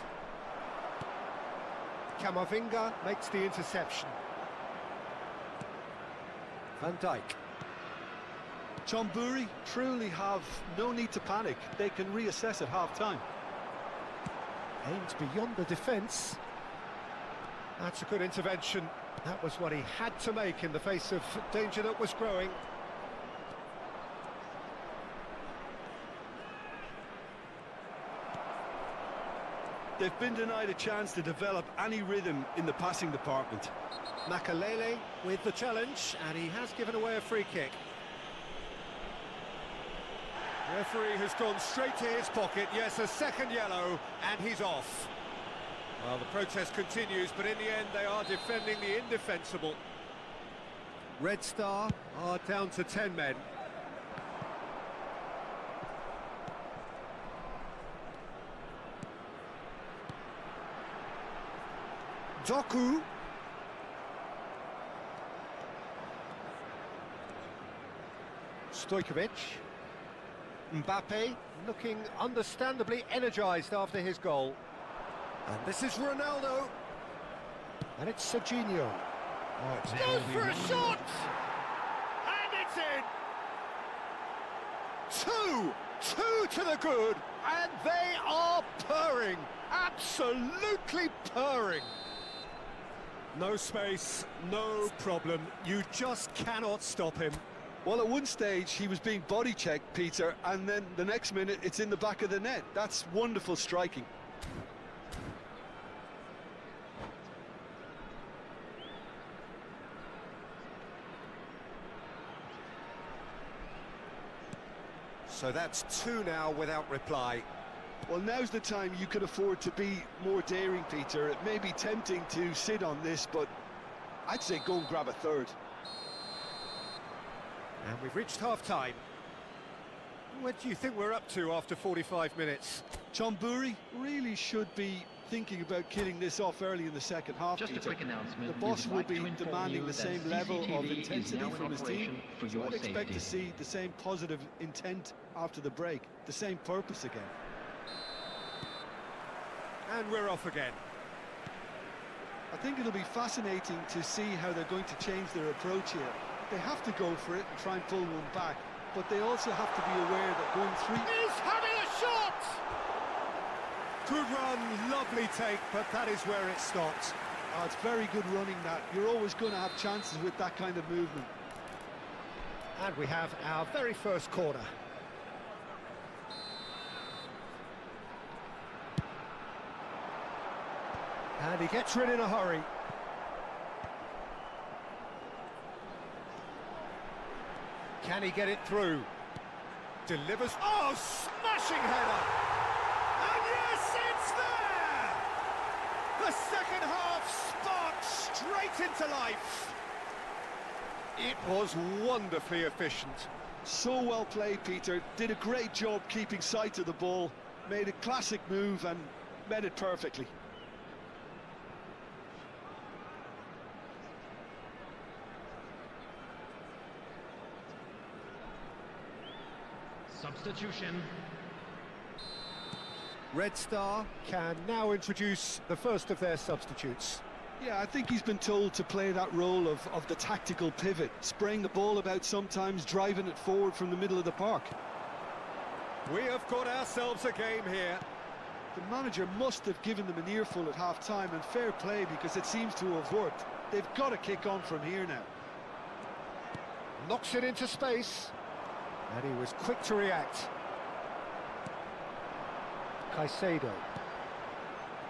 Camavinga makes the interception. Van Dijk. Chonburi truly have no need to panic. They can reassess at half-time. Aimed beyond the defence. That's a good intervention. That was what he had to make in the face of danger that was growing. They've been denied a chance to develop any rhythm in the passing department. Makalele with the challenge, and he has given away a free kick. Referee has gone straight to his pocket. Yes, a second yellow, and he's off. Well, the protest continues, but in the end they are defending the indefensible. Red Star are down to 10 men. Doku. Stojkovic. Mbappe looking understandably energised after his goal. And this is Ronaldo. And it's Serginho. Oh, it's goes for a shot! And it's in! Two to the good, and they are purring. Absolutely purring. No space, no problem. You just cannot stop him. Well, at one stage he was being body checked, Peter, and then the next minute it's in the back of the net. That's wonderful striking. So that's two now without reply. Well, now's the time you can afford to be more daring, Peter. It may be tempting to sit on this, but I'd say go and grab a third. And we've reached half-time. What do you think we're up to after 45 minutes? Chonburi really should be thinking about killing this off early in the second half, Just Peter. a quick announcement. The boss will be demanding the same level of CCTV intensity is now from in his team, operation for so your I'd expect to safety. see the same positive intent after the break, the same purpose again. And we're off again. I think it'll be fascinating to see how they're going to change their approach here. They have to go for it and try and pull one back, but they also have to be aware that going three... He's having a shot! Good run, lovely take, but that is where it stopped. Oh, it's very good running, that. You're always going to have chances with that kind of movement. And we have our very first corner. And he gets rid in a hurry. Can he get it through? Delivers. Oh, smashing header! And yes, it's there! The second half sparked straight into life. It was wonderfully efficient. So well played, Peter. Did a great job keeping sight of the ball. Made a classic move and met it perfectly. Substitution. Red Star can now introduce the first of their substitutes. Yeah, I think he's been told to play that role of the tactical pivot, spraying the ball about sometimes, driving it forward from the middle of the park. We have got ourselves a game here. The manager must have given them an earful at half-time, and fair play because it seems to have worked. They've got to kick on from here now. Knocks it into space. And he was quick to react. Caicedo.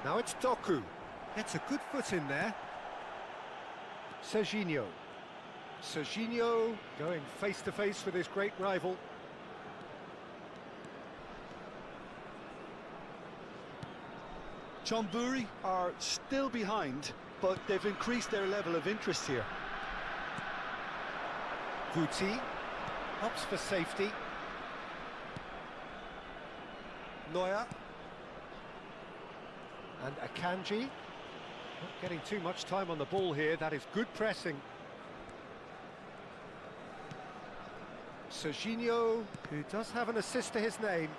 Now it's Doku. Gets a good foot in there. Serginho. Serginho going face-to-face with his great rival. Chonburi are still behind, but they've increased their level of interest here. Guti. Opts for safety. Neuer. And Akanji. Not getting too much time on the ball here. That is good pressing. Serginho, who does have an assist to his name.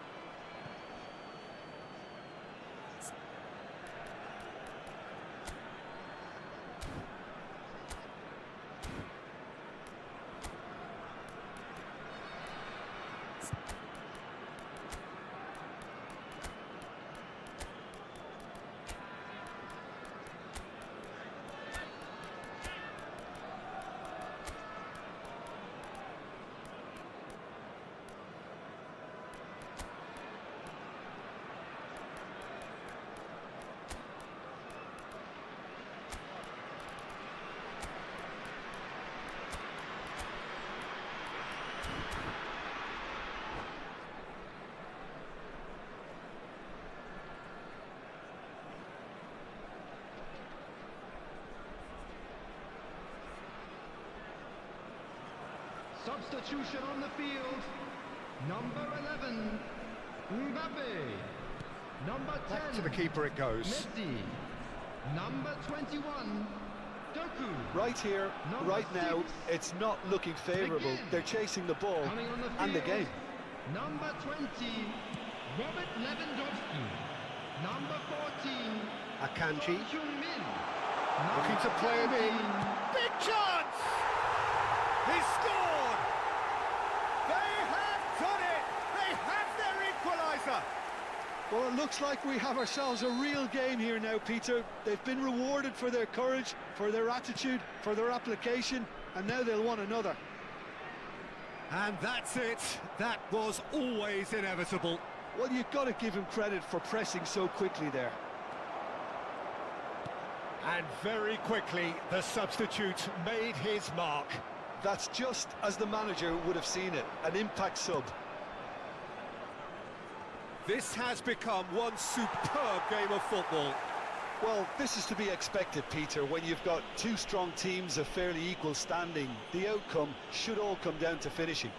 Substitution on the field. Number 11, Mbappe. Number 10, Back to the keeper it goes. Messi. Number 21, Doku. Right here, Number right now, 6. it's not looking favourable. Again. They're chasing the ball Coming on the field, and the game. Number 20, Robert Lewandowski. Number 14, Akanji Son Heung-min. looking to play him in. Big chance! He scored! They have done it! They have their equaliser! Well, it looks like we have ourselves a real game here now, Peter. They've been rewarded for their courage, for their attitude, for their application, and now they'll want another. And that's it. That was always inevitable. Well, you've got to give him credit for pressing so quickly there. And very quickly, the substitute made his mark. That's just as the manager would have seen it, an impact sub. This has become one superb game of football. Well, this is to be expected, Peter, when you've got two strong teams of fairly equal standing. The outcome should all come down to finishing.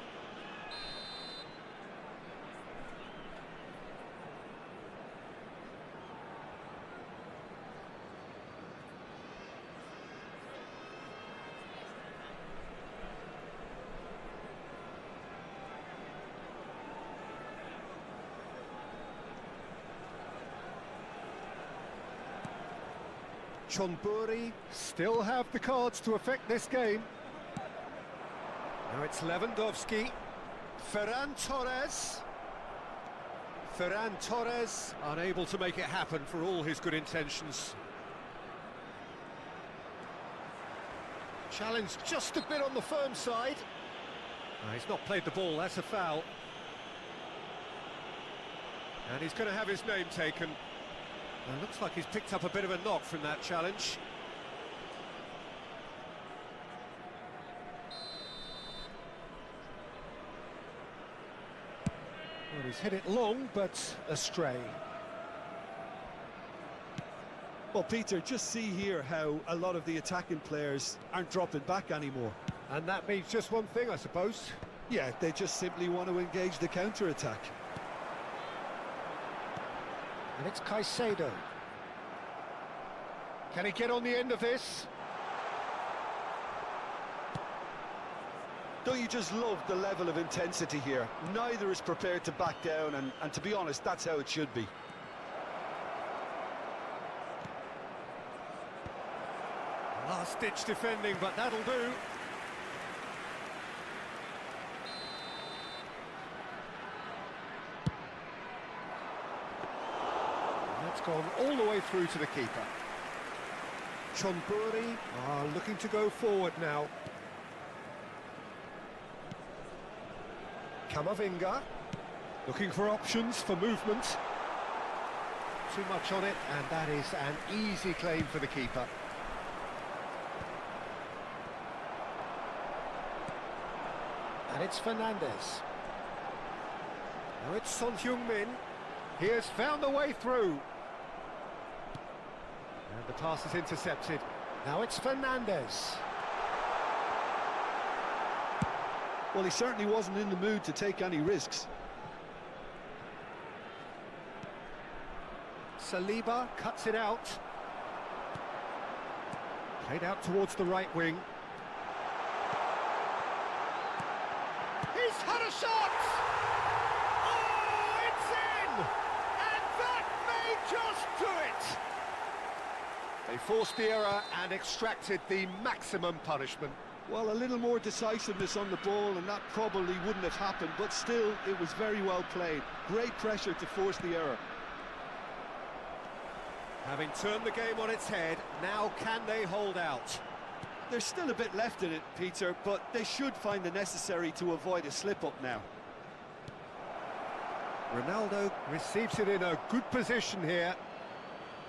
Chonburi still have the cards to affect this game. Now it's Lewandowski. Ferran Torres. Ferran Torres unable to make it happen for all his good intentions. Challenge just a bit on the firm side. He's not played the ball, that's a foul. And he's going to have his name taken. And looks like he's picked up a bit of a knock from that challenge. Well, he's hit it long, but astray. Well, Peter, just see here how a lot of the attacking players aren't dropping back anymore. And that means just one thing, I suppose. Yeah, they just simply want to engage the counter-attack. And it's Caicedo. Can he get on the end of this? Don't you just love the level of intensity here? Neither is prepared to back down, and to be honest, that's how it should be. Last-ditch defending, but that'll do. That's gone all the way through to the keeper. Chonburi are looking to go forward now. Camavinga looking for options for movement. Too much on it, and that is an easy claim for the keeper. And it's Fernandez. Now it's Son Heung-min. He has found the way through. And the pass is intercepted. Now it's Fernandez. Well, he certainly wasn't in the mood to take any risks. Saliba cuts it out. Played out towards the right wing. He's had a shot! Oh, it's in! And that may just do it! They forced the error and extracted the maximum punishment. Well, a little more decisiveness on the ball and that probably wouldn't have happened, but still, it was very well played. Great pressure to force the error. Having turned the game on its head, now can they hold out? There's still a bit left in it, Peter, but they should find the necessary to avoid a slip-up now. Ronaldo receives it in a good position here.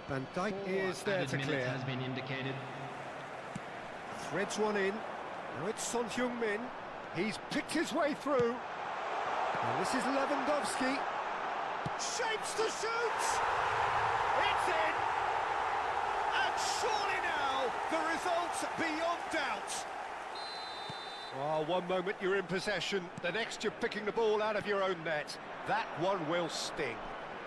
Van Dijk is there to clear. Has been indicated. Threads one in. Now it's Son Heung-min. He's picked his way through. And this is Lewandowski. Shapes to shoot! It's in! And surely now, the result's beyond doubt. Oh, one moment you're in possession, the next you're picking the ball out of your own net. That one will sting.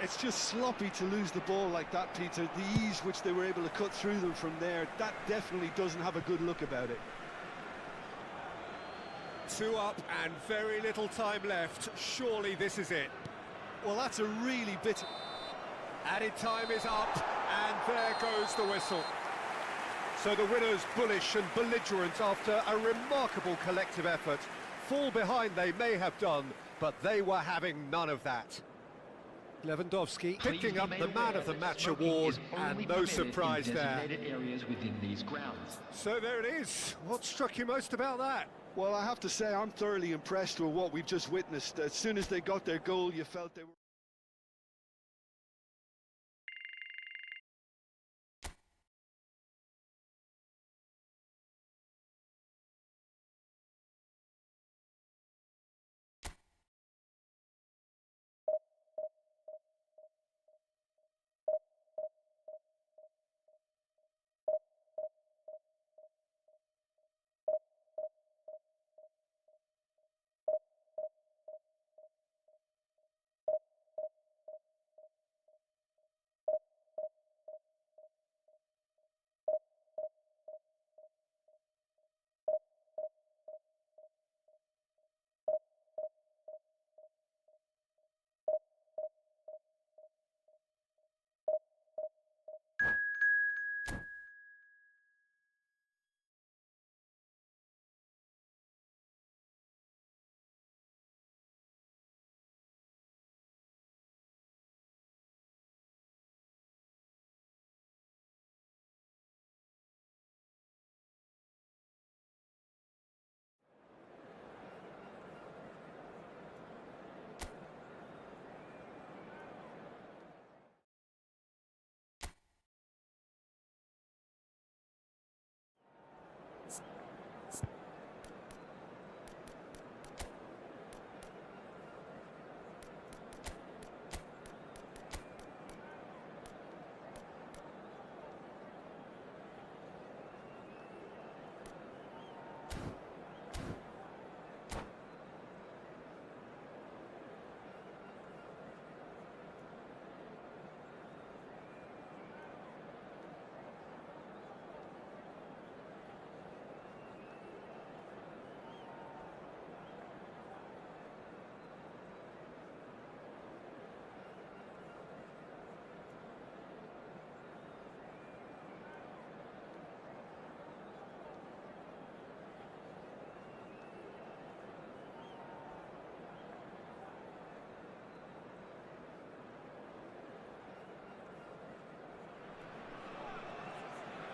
It's just sloppy to lose the ball like that, Peter. The ease which they were able to cut through them from there, that definitely doesn't have a good look about it. 2 up and very little time left. Surely this is it. Well, that's a really bitter... Added time is up, and there goes the whistle. So the winners bullish and belligerent after a remarkable collective effort. Fall behind they may have done, but they were having none of that. Lewandowski picking up the Man of the Match award, and no surprise there. Areas within these grounds. So there it is. What struck you most about that? Well, I have to say, I'm thoroughly impressed with what we've just witnessed. As soon as they got their goal, you felt they were...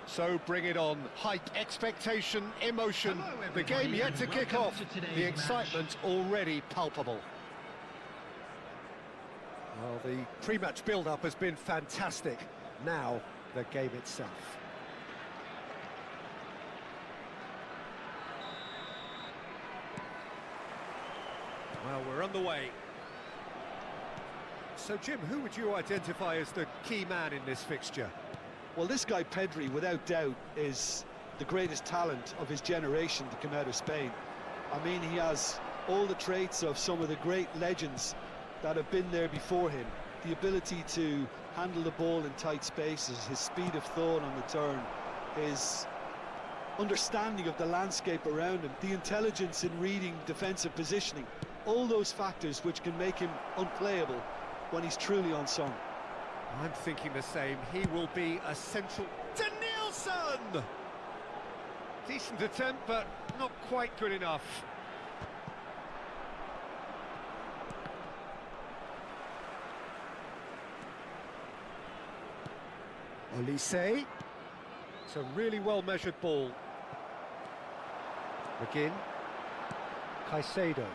So bring it on. Hype, expectation, emotion. The game yet to kick off. The excitement already palpable. Well, the pre-match build-up has been fantastic. Now, the game itself. Well, we're on the way. So, Jim, who would you identify as the key man in this fixture? Well, this guy Pedri, without doubt, is the greatest talent of his generation to come out of Spain. I mean, he has all the traits of some of the great legends that have been there before him. The ability to handle the ball in tight spaces, his speed of thought on the turn, his understanding of the landscape around him, the intelligence in reading defensive positioning, all those factors which can make him unplayable when he's truly on song. I'm thinking the same. He will be a central... To Nielsen! Decent attempt, but not quite good enough. Olise. It's a really well-measured ball. McGinn. Caicedo.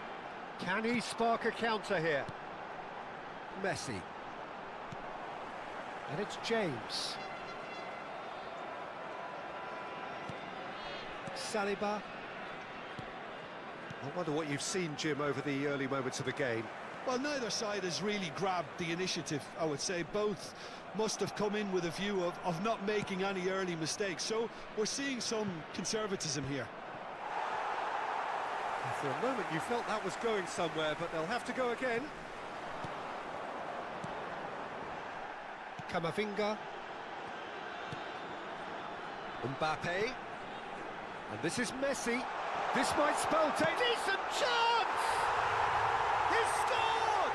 Can he spark a counter here? Messi. And it's James. Saliba. I wonder what you've seen, Jim, over the early moments of the game. Well, neither side has really grabbed the initiative, I would say. Both must have come in with a view of not making any early mistakes. So we're seeing some conservatism here. For a moment you felt that was going somewhere, but they'll have to go again. Camavinga. Mbappe. And this is Messi. This might spell take. Decent chance! He's scored!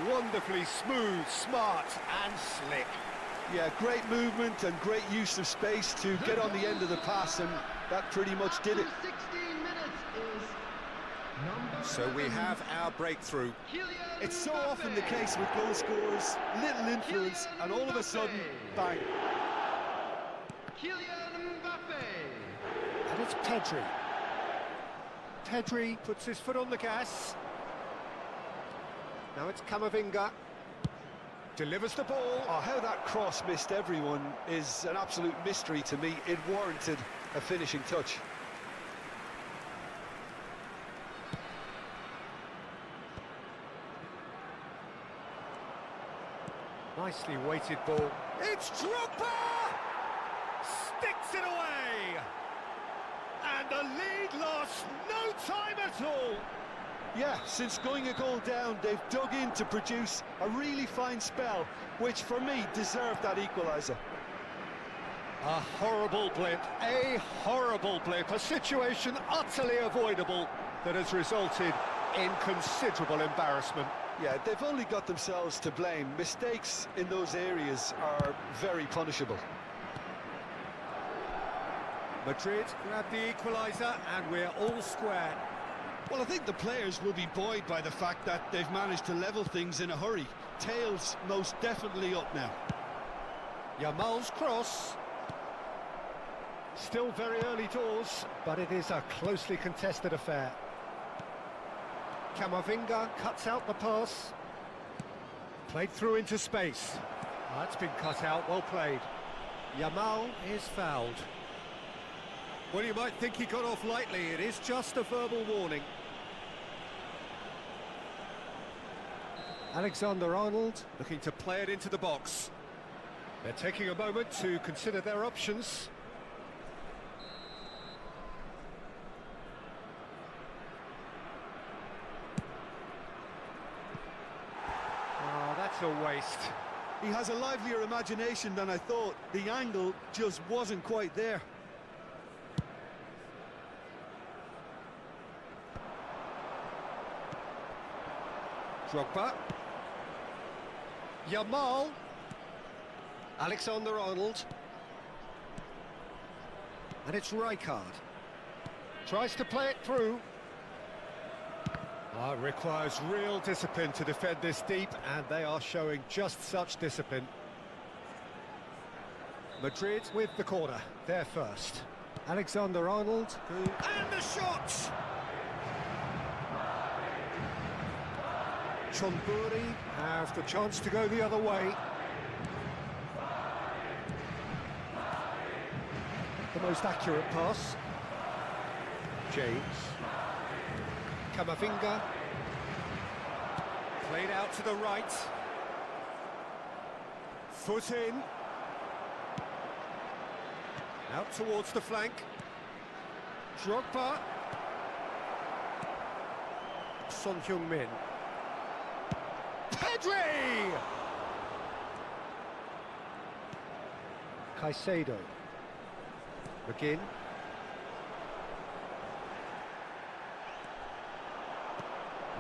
Wonderfully smooth, smart and slick. Yeah, great movement and great use of space to get on the end of the pass, and that pretty much did it. 16 minutes is number So we 11, have our breakthrough. Kylian It's so Mbappe. often the case with goal scorers, little influence, and all of a sudden, bang. Kylian Mbappe. And it's Pedri. Pedri puts his foot on the gas. Now it's Camavinga. Delivers the ball. Oh, how that cross missed everyone is an absolute mystery to me. It warranted a finishing touch. Nicely weighted ball. It's Drogba! Sticks it away! And the lead lost no time at all. Yeah, since going a goal down, they've dug in to produce a really fine spell, which for me deserved that equaliser. A horrible blip, a situation utterly avoidable that has resulted in considerable embarrassment. Yeah, they've only got themselves to blame. Mistakes in those areas are very punishable. Madrid grab the equaliser and we're all square. Well, I think the players will be buoyed by the fact that they've managed to level things in a hurry. Tails most definitely up now. Yamal's cross. Still very early doors, but it is a closely contested affair. Camavinga cuts out the pass. Played through into space. That's been cut out, well played. Yamal is fouled. Well, you might think he got off lightly. It is just a verbal warning. Alexander-Arnold looking to play it into the box. They're taking a moment to consider their options. Oh, that's a waste. He has a livelier imagination than I thought. The angle just wasn't quite there. Drogba. Yamal. Alexander-Arnold. And it's Rijkaard. Tries to play it through. Oh, it requires real discipline to defend this deep, and they are showing just such discipline. Madrid with the corner, they're first. Alexander-Arnold, and the shot! Chonburi have the chance to go the other way. The most accurate pass. James. Camavinga. Played out to the right. Foot in. Out towards the flank. Drogba. Son Heung-min. Pedri! Caicedo. McGinn.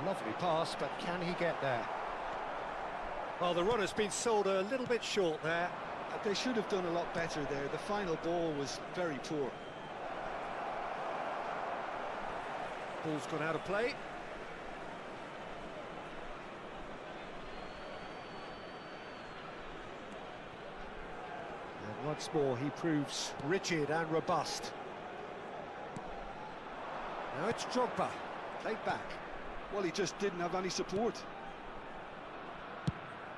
Lovely pass, but can he get there? Well, the run has been sold a little bit short there. They should have done a lot better there. The final ball was very poor. Ball's gone out of play. And once more he proves rigid and robust. Now it's Drogba, played back. Well, he just didn't have any support.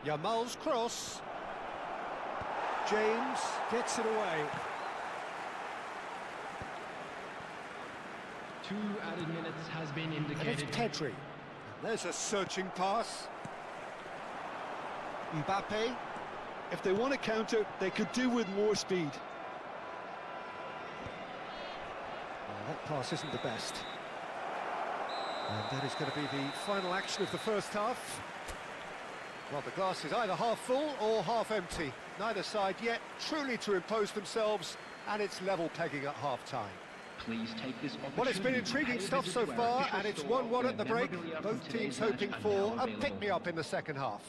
Yamal's cross. James gets it away. 2 added minutes has been And indicated. it's Pedri. There's a searching pass. Mbappe. If they want to counter, they could do with more speed. Well, that pass isn't the best. And that is going to be the final action of the first half. Well, the glass is either half full or half empty. Neither side yet truly to impose themselves, and it's level pegging at half-time. Please take this opportunity. Well, it's been intriguing stuff so far, and it's 1-1 at the break. Both teams hoping for a pick-me-up in the second half.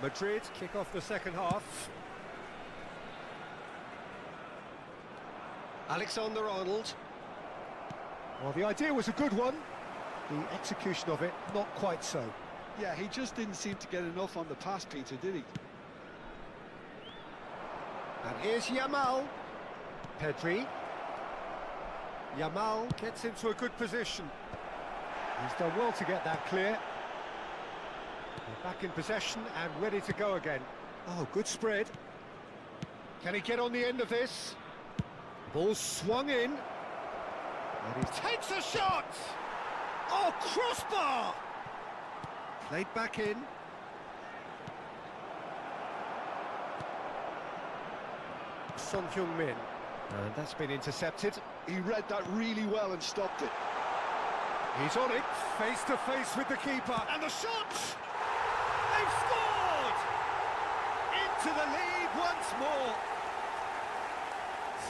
Madrid kick off the second half. Alexander-Arnold. Well, the idea was a good one. The execution of it, not quite so. Yeah, he just didn't seem to get enough on the pass, Peter, did he? And here's Yamal. Pedri. Yamal gets into a good position. He's done well to get that clear. They're back in possession and ready to go again. Oh, good spread. Can he get on the end of this? Ball swung in. And he takes a shot! Oh, crossbar! Played back in. Son Heung-min. And that's been intercepted. He read that really well and stopped it. He's on it, face to face with the keeper. And the shot! They've scored! Into the lead once more.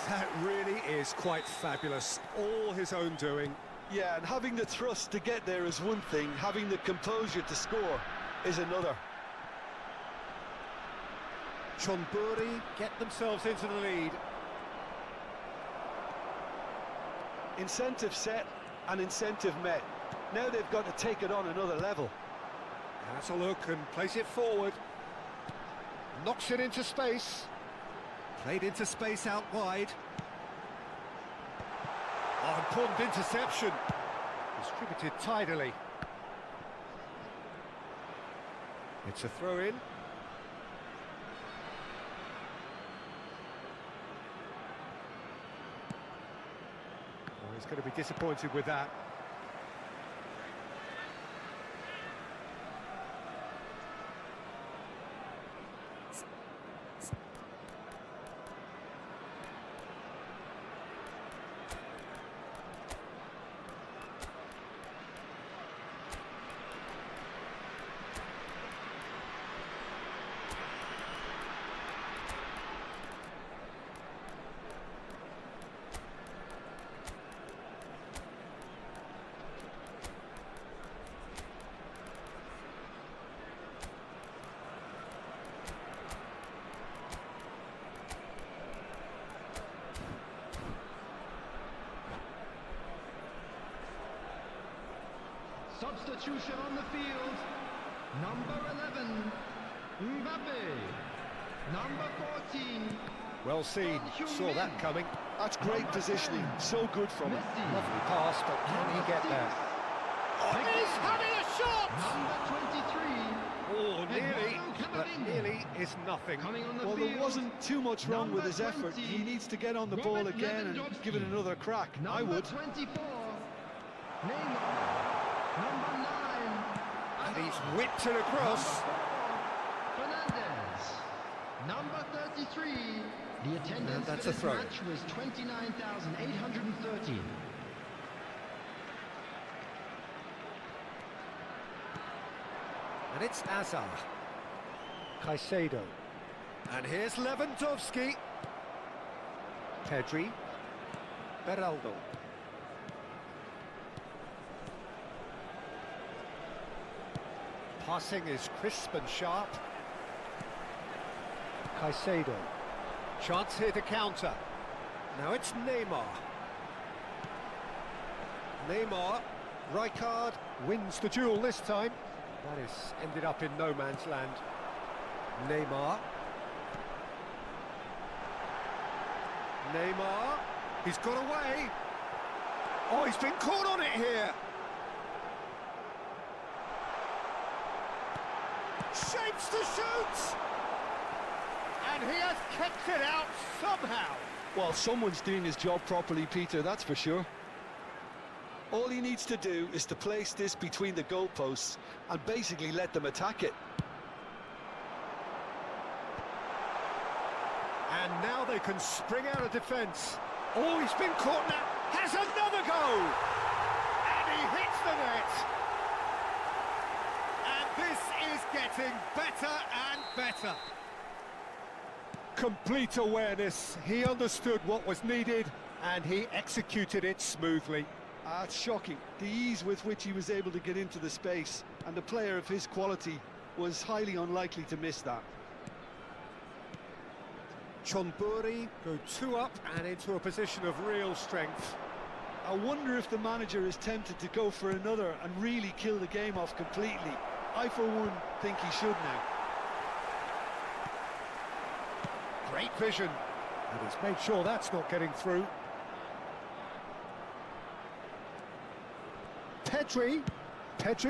That really is quite fabulous. All his own doing. Yeah, and having the thrust to get there is one thing, having the composure to score is another. Chonburi get themselves into the lead. Incentive set and incentive met. Now they've got to take it on another level. Has a look and place it forward. Knocks it into space. Played into space out wide. Oh, important interception. Distributed tidily. It's a throw-in. Oh, he's going to be disappointed with that. Substitution on the field. Number 11, Mbappe. Number 14. Well seen, saw that coming. That's great positioning, so good from him. Lovely pass, but can he get there? Oh, he's having a shot! Number 23. Oh, nearly, but nearly is nothing. Coming on the Well, field. there wasn't too much wrong with his Number effort. 20, He needs to get on the ball Robert again and Lewandowski. give it another crack. I Number would. 24, Neymar. Number 9, And he's whipped it across. Fernandez. Number 33. The attendance And that's for a this throw. match was 29,813. And it's Azar. Caicedo. And here's Lewandowski. Pedri. Beraldo. Passing is crisp and sharp. Caicedo. Chance here to counter. Now it's Neymar. Neymar. Rijkaard wins the duel this time. That is ended up in no man's land. Neymar. Neymar. He's got away. Oh, he's been caught on it here. Shapes to shoot! And he has kept it out somehow. Well, someone's doing his job properly, Peter, that's for sure. All he needs to do is to place this between the goalposts and basically let them attack it. now they can spring out of defence. Oh, he's been caught now. Has another go! And he hits the net. And this is getting better and better. Complete awareness. He understood what was needed and he executed it smoothly. It's shocking, the ease with which he was able to get into the space, and a player of his quality was highly unlikely to miss that. Chonburi go 2 up and into a position of real strength. I wonder if the manager is tempted to go for another and really kill the game off completely. I, for one, think he should now. Great vision. And he's made sure that's not getting through. Pedri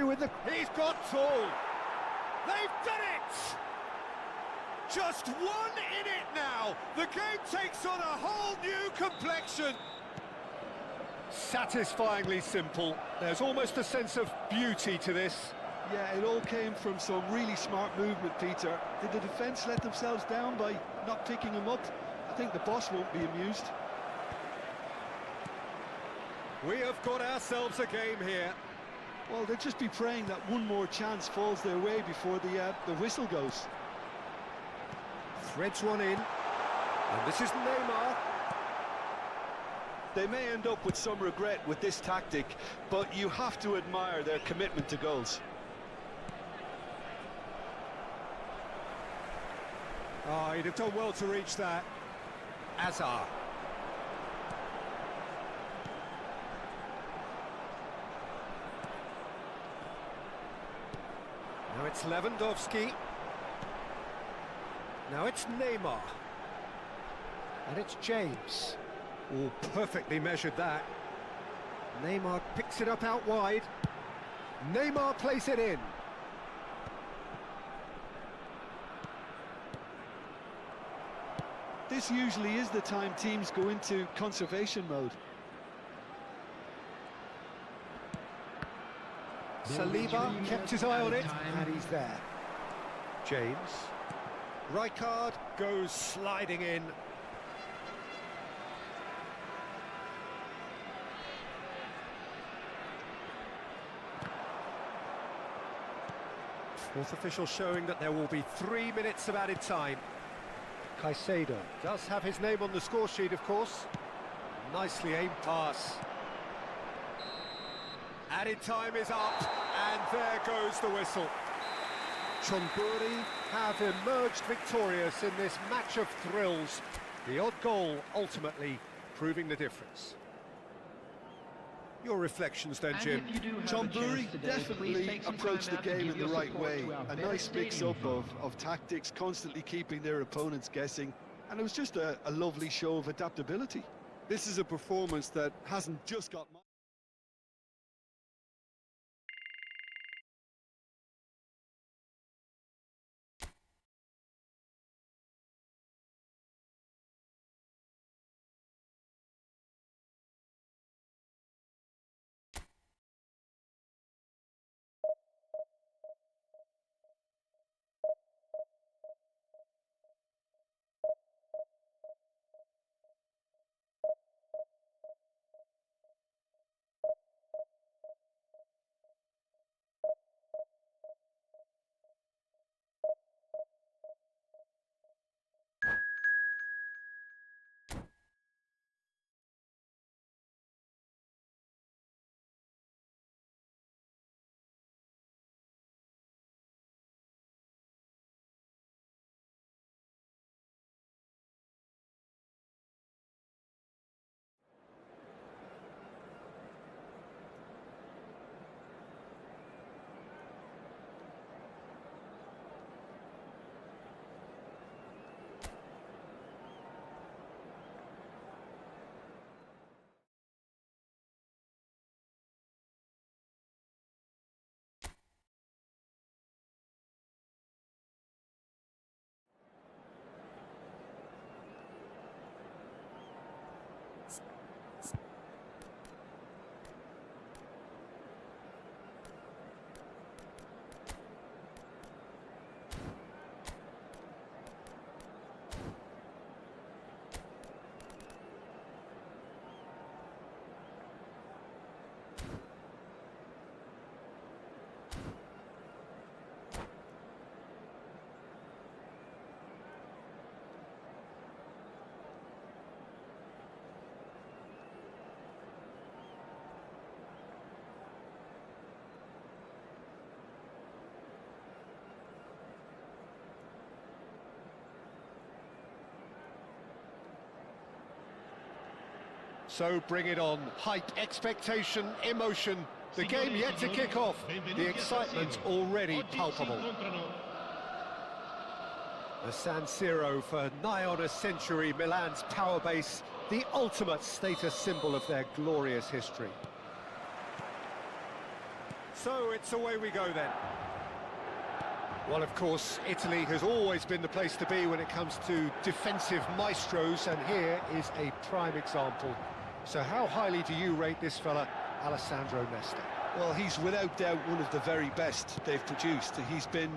with the... He's got all. They've done it! Just one in it now. The game takes on a whole new complexion. Satisfyingly simple. There's almost a sense of beauty to this. Yeah, it all came from some really smart movement, Peter. Did the defence let themselves down by not picking him up? I think the boss won't be amused. We have got ourselves a game here. Well, they'll just be praying that one more chance falls their way before the whistle goes. Threads one in. And this is Neymar. They may end up with some regret with this tactic, but you have to admire their commitment to goals. Oh, he'd have done well to reach that. Azar. Now it's Lewandowski. Now it's Neymar. And it's James. Oh, perfectly measured that. Neymar picks it up out wide. Neymar plays it in. This usually is the time teams go into conservation mode. Saliba kept his eye on it, and he's there. James. Rijkaard goes sliding in. Fourth official showing that there will be 3 minutes of added time. Caicedo does have his name on the score sheet, of course. Nicely aimed pass. Added time is up, and there goes the whistle. Chonburi have emerged victorious in this match of thrills. The odd goal ultimately proving the difference. Your reflections then, Jim? Chonburi definitely approached the game in the right way. A nice mix-up of tactics, constantly keeping their opponents guessing. And it was just a lovely show of adaptability. This is a performance that hasn't just got... So bring it on. Hype, expectation, emotion. The game yet to kick off. The excitement already palpable. The San Siro for nigh on a century, Milan's power base, the ultimate status symbol of their glorious history. So it's away we go then. Well, of course, Italy has always been the place to be when it comes to defensive maestros, and here is a prime example. So how highly do you rate this fella, Alessandro Nesta? Well, he's without doubt one of the very best they've produced. He's been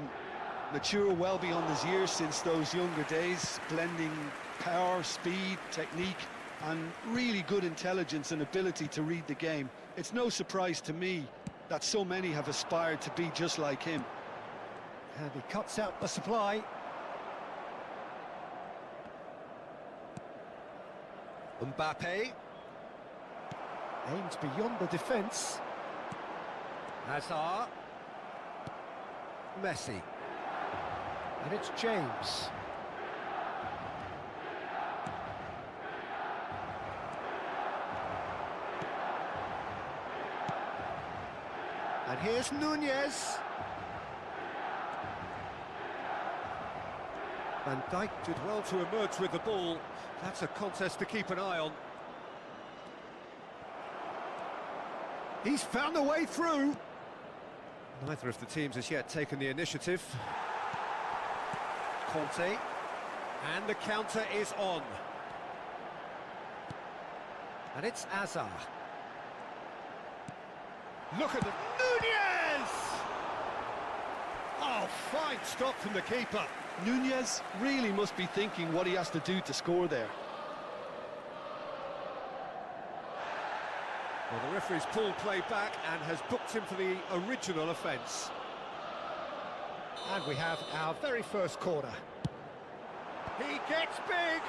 mature well beyond his years since those younger days, blending power, speed, technique, and really good intelligence and ability to read the game. It's no surprise to me that so many have aspired to be just like him. And he cuts out the supply. Mbappe. Aims beyond the defence. Hazard. Messi. And it's James. And here's Nunez. Van Dijk did well to emerge with the ball. That's a contest to keep an eye on. He's found a way through. Neither of the teams has yet taken the initiative. Conte. And the counter is on. And it's Hazard. Look at the... Nunez! Oh, fine stop from the keeper. Nunez really must be thinking what he has to do to score there. Well, the referee's pulled play back and has booked him for the original offence. And we have our very first corner. He gets big!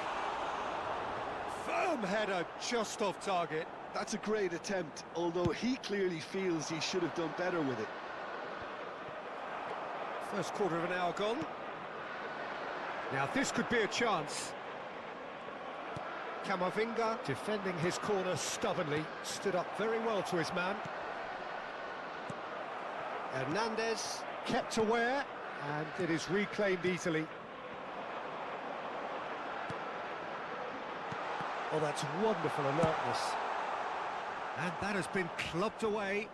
Firm header just off target. That's a great attempt, although he clearly feels he should have done better with it. First quarter of an hour gone. Now this could be a chance. Camavinga, defending his corner stubbornly, stood up very well to his man. Hernandez kept aware, and it is reclaimed easily. Oh, that's wonderful alertness. And that has been clubbed away.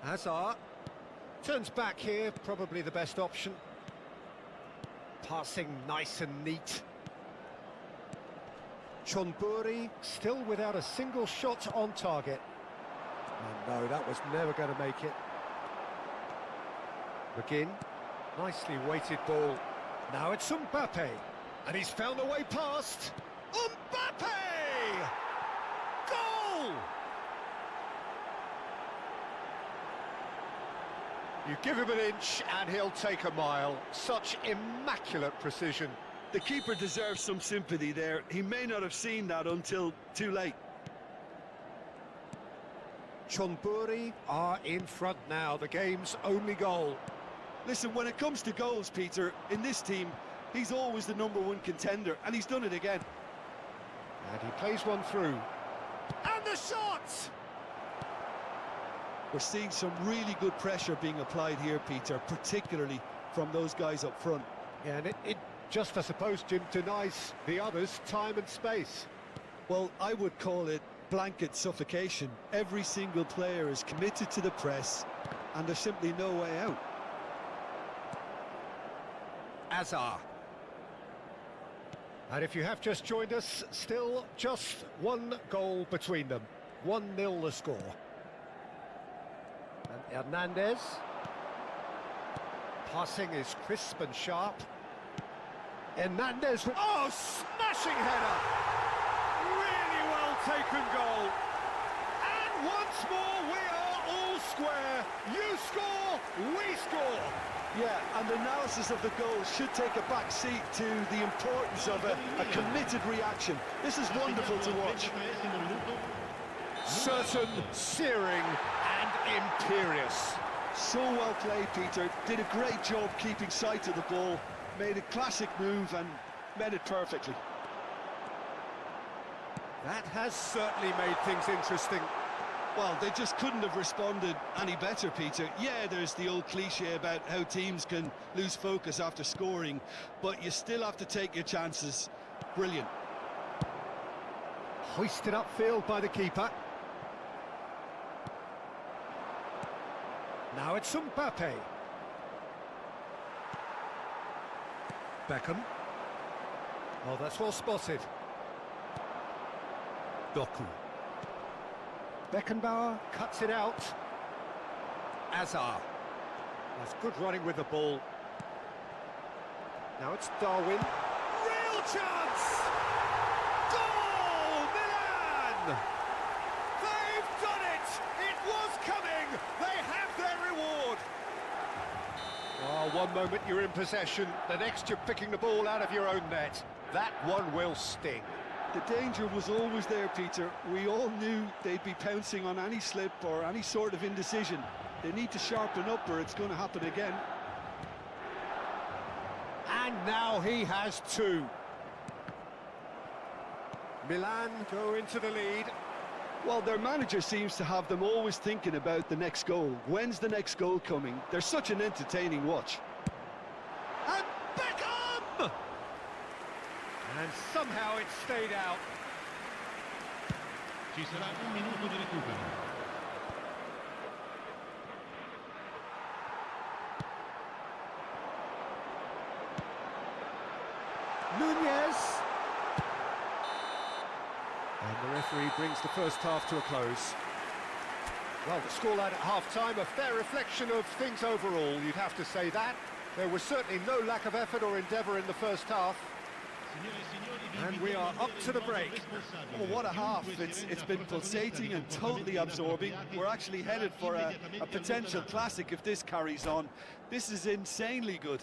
Hazard turns back here, probably the best option. Passing nice and neat. Chonburi still without a single shot on target. And no, that was never going to make it. McGinn, nicely weighted ball. Now it's Mbappe, and he's found a way past. Mbappe! Goal! You give him an inch and he'll take a mile. Such immaculate precision. The keeper deserves some sympathy there. He may not have seen that until too late. Chonburi are in front now, the game's only goal. Listen, when it comes to goals, Peter, in this team, he's always the #1 contender, and he's done it again. And he plays one through. And the shot! We're seeing some really good pressure being applied here, Peter, particularly from those guys up front. Yeah, and it just, I suppose, Jim, denies the others time and space. Well, I would call it blanket suffocation. Every single player is committed to the press, and there's simply no way out. Hazard. And if you have just joined us, still just one goal between them. 1-0 the score. And Hernandez. Passing is crisp and sharp. Hernandez. Oh, smashing header! Really well taken goal. And once more we are all square. You score, we score. Yeah, and analysis of the goal should take a back seat to the importance of a committed reaction. This is wonderful to watch. Certain, searing and imperious. So well played, Peter. Did a great job keeping sight of the ball. Made a classic move and met it perfectly. That has certainly made things interesting. Well, they just couldn't have responded any better, Peter. Yeah, there's the old cliche about how teams can lose focus after scoring, but you still have to take your chances. Brilliant. Hoisted upfield by the keeper. Now it's Mbappe. Beckham. Oh, that's well spotted. Doku. Beckenbauer cuts it out. Azar. That's good running with the ball. Now it's Darwin. Real chance! Goal! Milan! They've done it! It was coming! They have their reward! Oh, one moment you're in possession, the next you're picking the ball out of your own net. That one will sting. The danger was always there, Peter. We all knew they'd be pouncing on any slip or any sort of indecision. They need to sharpen up or it's going to happen again. And now he has two. Milan go into the lead. Well, their manager seems to have them always thinking about the next goal. When's the next goal coming? They're such an entertaining watch. And Beckham! And somehow it stayed out. Ci sarà un minuto di recupero. Nunez. And the referee brings the first half to a close. Well, the scoreline at half-time, a fair reflection of things overall, you'd have to say that. There was certainly no lack of effort or endeavour in the first half. And we are up to the break. Oh, what a half. It's been pulsating and totally absorbing. We're actually headed for a potential classic if this carries on. This is insanely good.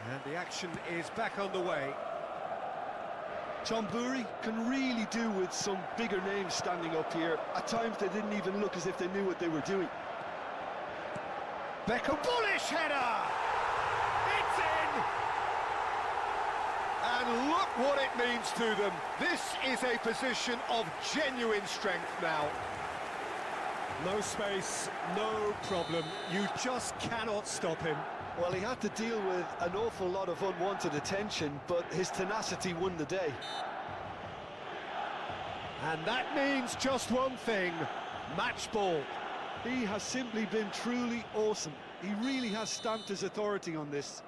And the action is back on the way. Chonburi can really do with some bigger names standing up here. At times they didn't even look as if they knew what they were doing. Beckham, bullish header! It's in! And look what it means to them. This is a position of genuine strength now. No space, no problem. You just cannot stop him. Well, he had to deal with an awful lot of unwanted attention, but his tenacity won the day. And that means just one thing, match ball. He has simply been truly awesome. He really has stamped his authority on this.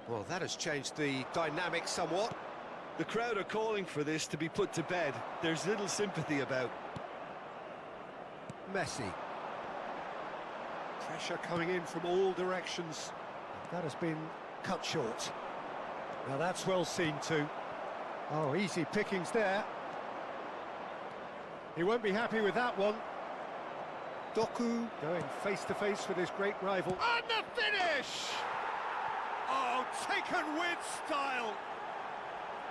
Well, that has changed the dynamic somewhat. The crowd are calling for this to be put to bed. There's little sympathy about. Messi. Pressure coming in from all directions. That has been cut short. Now that's well seen too. Oh, easy pickings there. He won't be happy with that one. Doku going face-to-face with his great rival. And the finish! Oh, taken with style.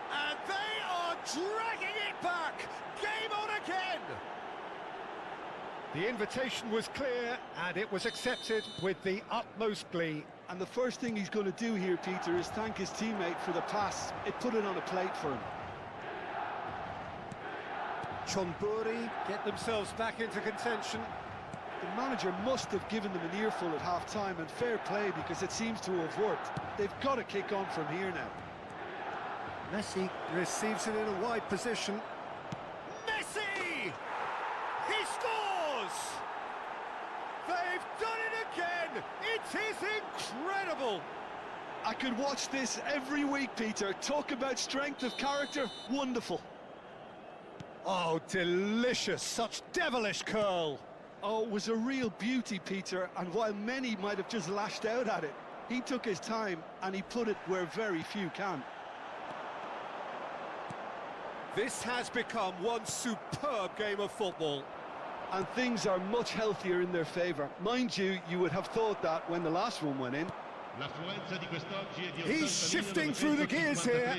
And they are dragging it back. Game on again. The invitation was clear, and it was accepted with the utmost glee. And the first thing he's going to do here, Peter, is thank his teammate for the pass. It put it on a plate for him. Chonburi get themselves back into contention. The manager must have given them an earful at half-time, and fair play, because it seems to have worked. They've got to kick on from here now. Messi receives it in a wide position. Messi! He scores! They've done it again! It is incredible! I could watch this every week, Peter. Talk about strength of character. Wonderful. Oh, delicious. Such devilish curl. Oh, it was a real beauty, Peter, and while many might have just lashed out at it, he took his time and he put it where very few can. This has become one superb game of football. And things are much healthier in their favour. Mind you, you would have thought that when the last one went in. He's shifting through the gears here.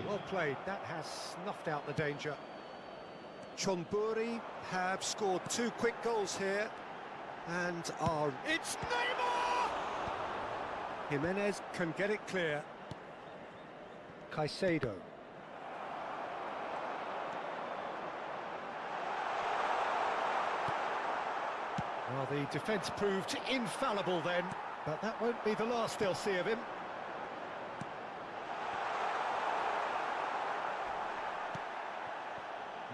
Well played, that has snuffed out the danger. Chonburi have scored 2 quick goals here and are... It's Neymar! Jimenez can get it clear. Caicedo. Well, the defence proved infallible then, but that won't be the last they'll see of him.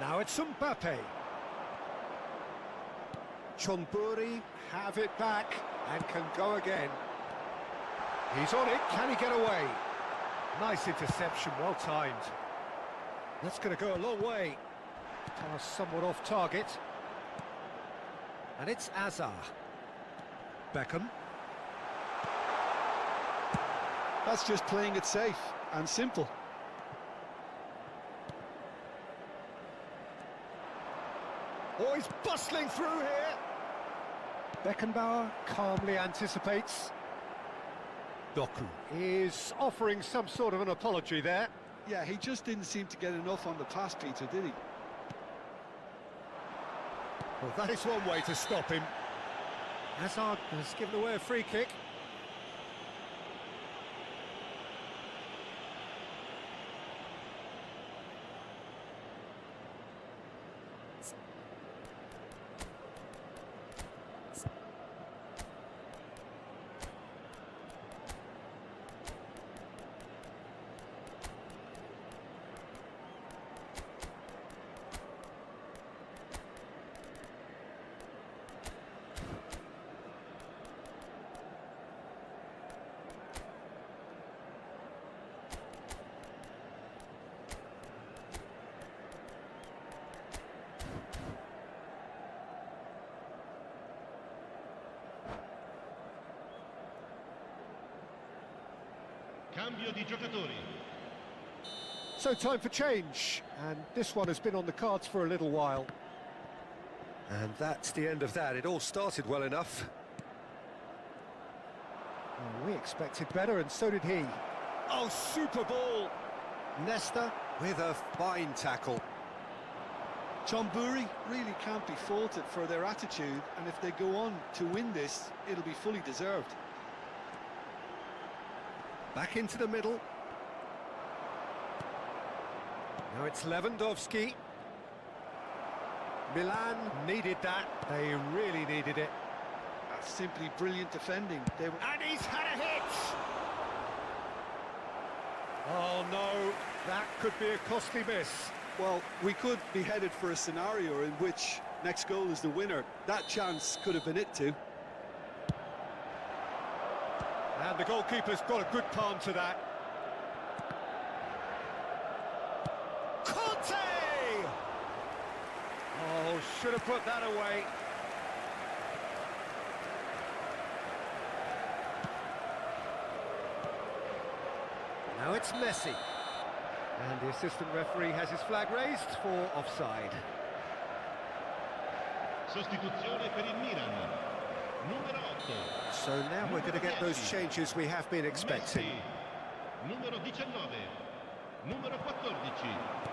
Now it's Mbappe. Chonburi have it back and can go again. He's on it, can he get away? Nice interception, well timed. That's going to go a long way. Pass somewhat off target. And it's Azar. Beckham. That's just playing it safe and simple. Oh, he's bustling through here. Beckenbauer calmly anticipates. Doku is offering some sort of an apology there. Yeah, he just didn't seem to get enough on the pass, Peter, did he? Well, that is one way to stop him. Hazard has given away a free kick. Cambio di giocatori. So time for change, and this one has been on the cards for a little while. And that's the end of that. It all started well enough. Well, we expected better, and so did he. Oh, super ball! Nesta with a fine tackle. Chonburi really can't be faulted for their attitude, and if they go on to win this, it'll be fully deserved. Back into the middle. Now it's Lewandowski. Milan needed that. They really needed it. That's simply brilliant defending. And he's had a hit! Oh no, that could be a costly miss. Well, we could be headed for a scenario in which next goal is the winner. That chance could have been it too. And the goalkeeper's got a good palm to that. Conte! Oh, should have put that away. Now it's Messi. And the assistant referee has his flag raised for offside. Sostituzione per il Milan. Numero 8. So now we're going to get those changes we have been expecting. Messi. Numero 19. Numero 14.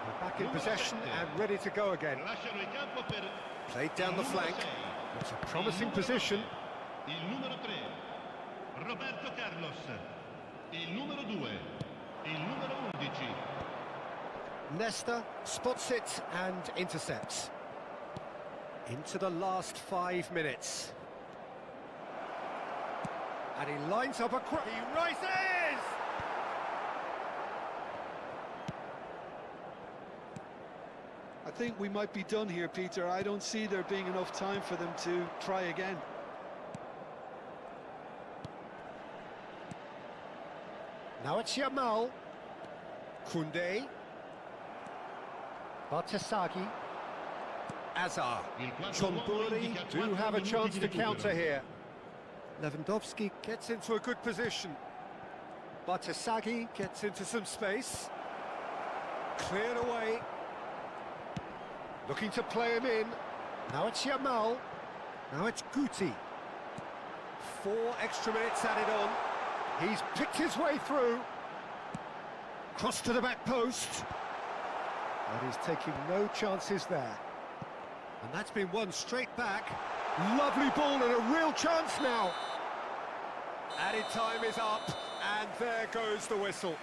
We're back in possession and ready to go again. Lasciano il campo per Played down the flank. It's a promising position. il numero 3. Roberto Carlos. Il numero 2. Il numero 11. Nesta spots it and intercepts. Into the last 5 minutes. And he lines up a cross. He rises! I think we might be done here, Peter. I don't see there being enough time for them to try again. Now it's Yamal. Koundé. Bartasaghi. Azar. Chonburi do have a chance to counter here. Lewandowski gets into a good position. Bartasaghi gets into some space. Cleared away. Looking to play him in. Now it's Yamal. Now it's Guti. 4 extra minutes added on. He's picked his way through. Cross to the back post. And he's taking no chances there. And that's been won straight back. Lovely ball and a real chance now. Added time is up, and there goes the whistle.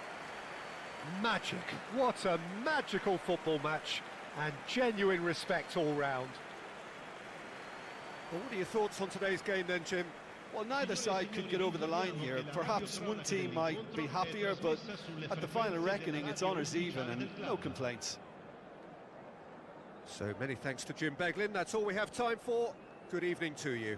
Magic. What a magical football match, and genuine respect all round. Well, what are your thoughts on today's game then, Jim? Well, neither side could get over the line here. Perhaps one team might be happier, but at the final reckoning, it's honours even and no complaints. So many thanks to Jim Beglin. That's all we have time for. Good evening to you.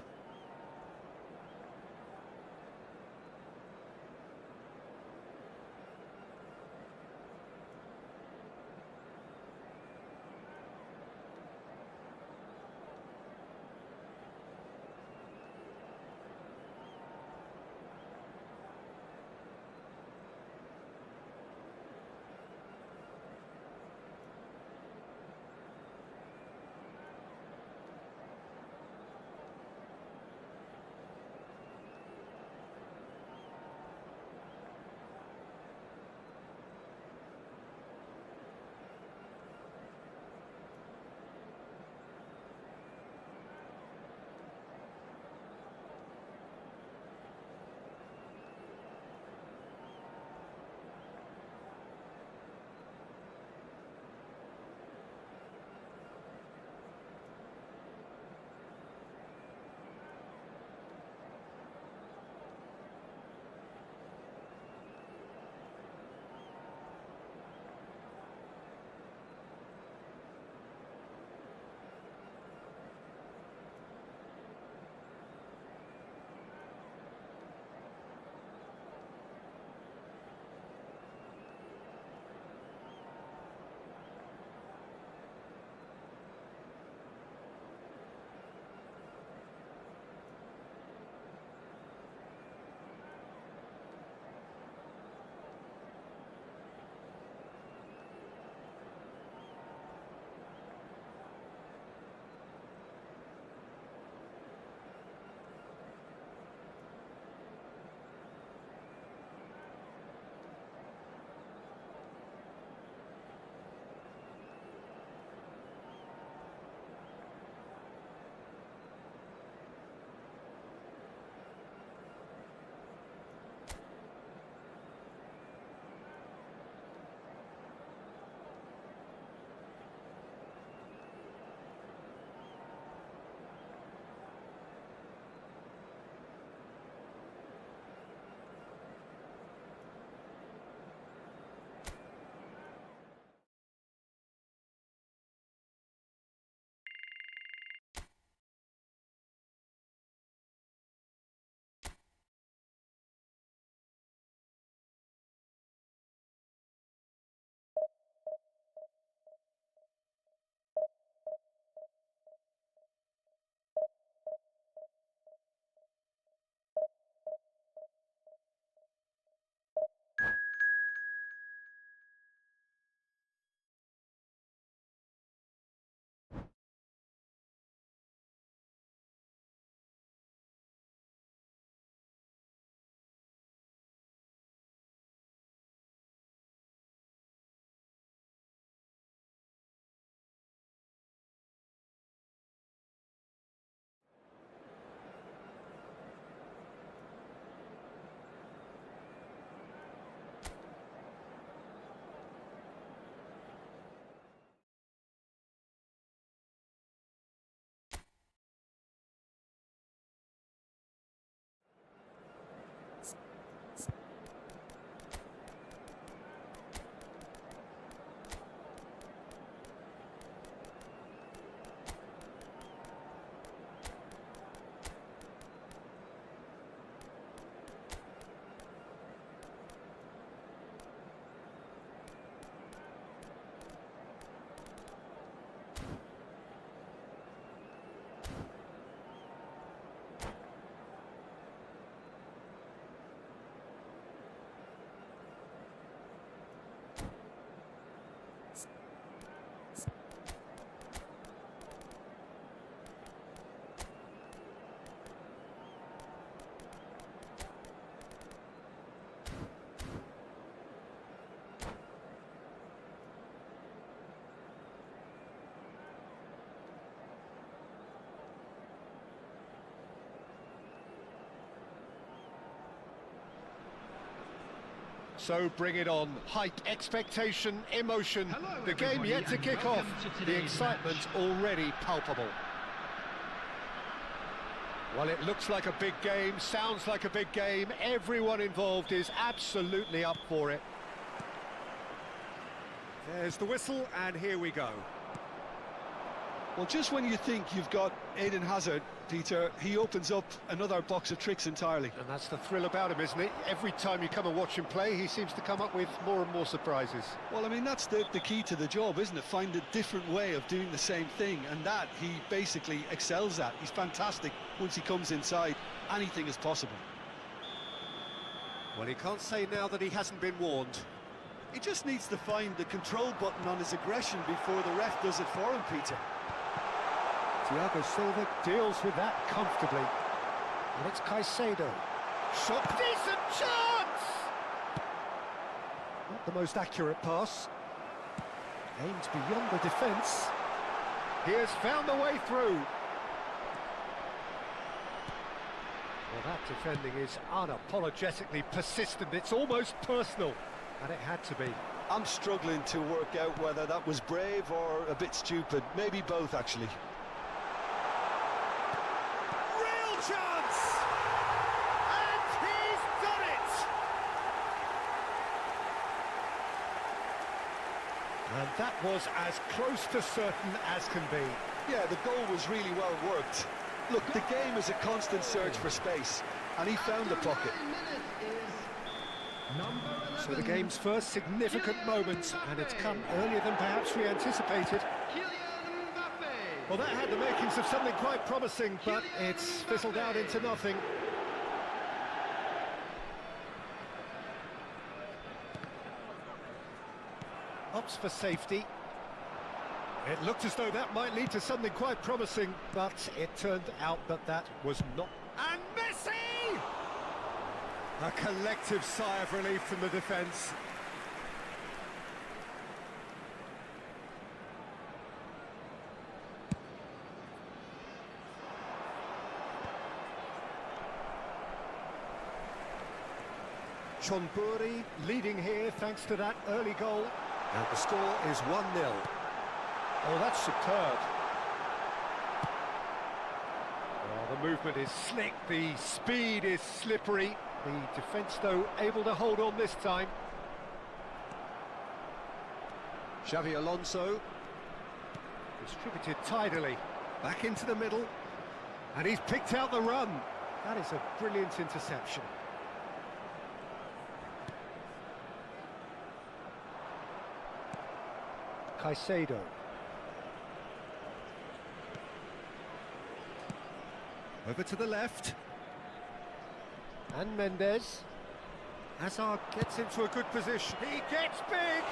So bring it on. Hype, expectation, emotion. Hello, The game everybody, yet to and kick welcome off. to The today's excitement already palpable. Well, it looks like a big game, sounds like a big game. Everyone involved is absolutely up for it. There's the whistle, and here we go. Well, just when you think you've got Eden Hazard, Peter, he opens up another box of tricks entirely. And that's the thrill about him, isn't it? Every time you come and watch him play, he seems to come up with more and more surprises. Well, I mean, that's the key to the job, isn't it? Find a different way of doing the same thing, and that he basically excels at. He's fantastic. Once he comes inside, anything is possible. Well, he can't say now that he hasn't been warned. He just needs to find the control button on his aggression before the ref does it for him, Peter. Thiago Silva deals with that comfortably. And it's Caicedo. Shot, decent chance! Not the most accurate pass. Aimed beyond the defence. He has found the way through. Well, that defending is unapologetically persistent. It's almost personal. And it had to be. I'm struggling to work out whether that was brave or a bit stupid. Maybe both, actually. Real chance! And he's done it! And that was as close to certain as can be. Yeah, the goal was really well worked. Look, the game is a constant search for space, and he found the pocket. So the game's first significant moment, and it's come earlier than perhaps we anticipated. Well, that had the makings of something quite promising, but it's fizzled out into nothing. Opts for safety. It looked as though that might lead to something quite promising, but it turned out that that was not. And Messi! A collective sigh of relief from the defence. Chonburi leading here thanks to that early goal. And the score is 1-0. Oh, that's superb. Oh, the movement is slick, the speed is slippery. The defence, though, able to hold on this time. Xavi Alonso. Distributed tidily. Back into the middle. And he's picked out the run. That is a brilliant interception. Caicedo. Over to the left. And Mendes. Hazard gets into a good position. He gets big!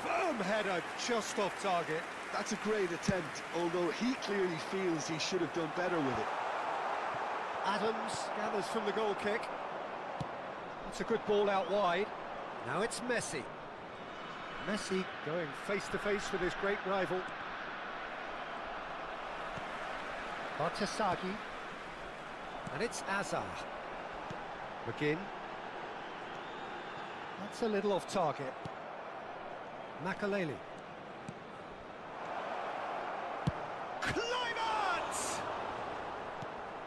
Firm header, just off target. That's a great attempt, although he clearly feels he should have done better with it. Adams gathers from the goal kick. That's a good ball out wide. Now it's Messi. Messi going face-to-face with his great rival. Bartasagi. And it's Azar. McGinn. That's a little off target. Makaleli. Climax!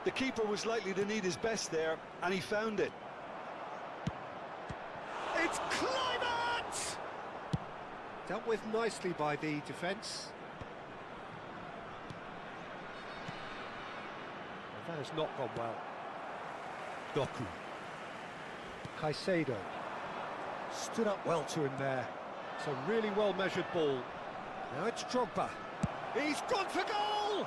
The keeper was likely to need his best there, and he found it. It's climax! Dealt with nicely by the defence. That has not gone well. Doku. Caicedo. Stood up well to him there. It's a really well-measured ball. Now it's Drogba. He's gone for goal!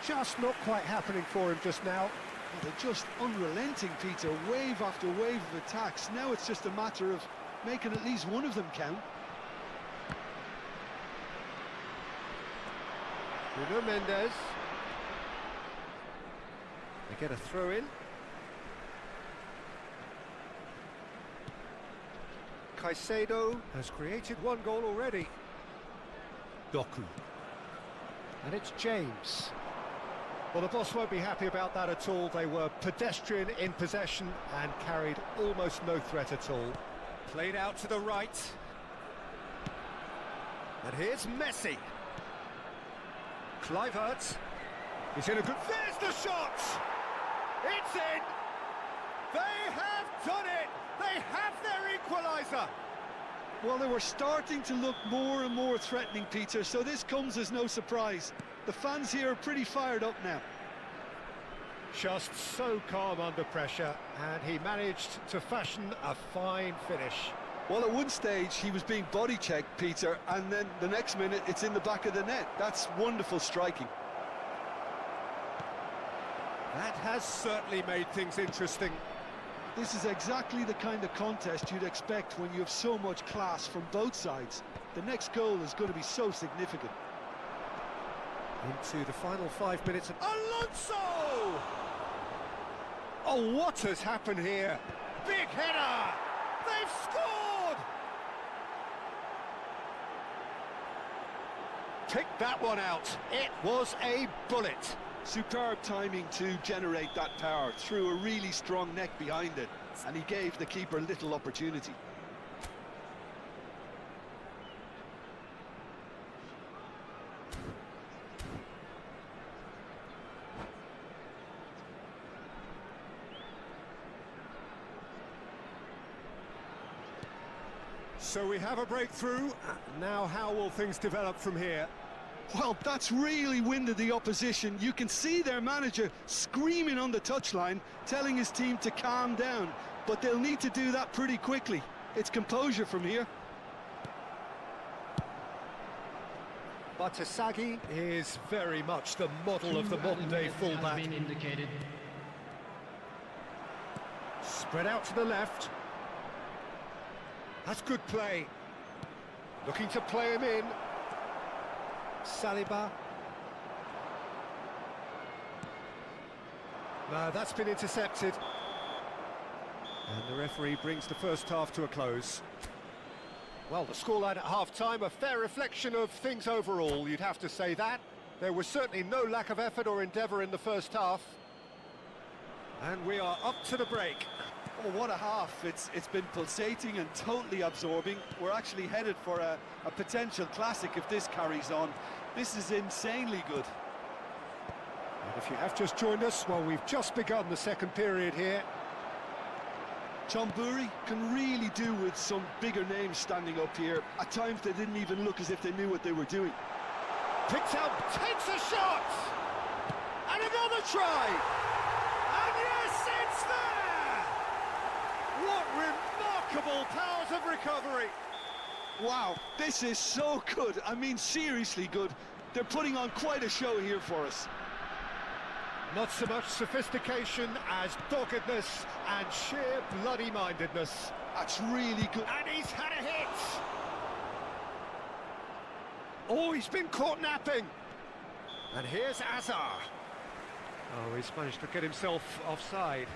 Just not quite happening for him just now. Well, they're just unrelenting, Peter. Wave after wave of attacks. Now it's just a matter of making at least one of them count. Bruno Mendes. They get a throw in. Caicedo has created one goal already. Doku. And it's James. Well, the boss won't be happy about that at all. They were pedestrian in possession and carried almost no threat at all. Played out to the right. And here's Messi. Kluivert. He's in a good... There's the shot! It's in! They have done it! They have their equaliser! Well, they were starting to look more and more threatening, Peter, so this comes as no surprise. The fans here are pretty fired up now. Just so calm under pressure, and he managed to fashion a fine finish. Well, at one stage he was being body checked, Peter, and then the next minute it's in the back of the net. That's wonderful striking. That has certainly made things interesting. This is exactly the kind of contest you'd expect when you have so much class from both sides. The next goal is going to be so significant. Into the final 5 minutes of... Alonso! Oh, what has happened here? Big header! They've scored! Pick that one out. It was a bullet. Superb timing to generate that power, threw a really strong neck behind it, and he gave the keeper little opportunity. So we have a breakthrough. Now how will things develop from here? Well, that's really winded the opposition. You can see their manager screaming on the touchline, telling his team to calm down, but they'll need to do that pretty quickly. It's composure from here. Batasagi is very much the model of the modern-day fullback. Spread out to the left. That's good play. Looking to play him in. Saliba. No, that's been intercepted. And the referee brings the first half to a close. Well, the scoreline at half-time, a fair reflection of things overall, you'd have to say that. There was certainly no lack of effort or endeavour in the first half. And we are up to the break. Oh, what a half. It's been pulsating and totally absorbing. We're actually headed for a potential classic if this carries on. This is insanely good. And if you have just joined us, well, we've just begun the second period here. Chonburi can really do with some bigger names standing up here. At times they didn't even look as if they knew what they were doing. Picks out, takes a shot! And another try! And yes, it's there! What remarkable powers of recovery! Wow, this is so good. I mean, seriously good. They're putting on quite a show here for us. Not so much sophistication as doggedness and sheer bloody-mindedness. That's really good. And he's had a hit! Oh, he's been caught napping! And here's Azar. Oh, he's managed to get himself offside.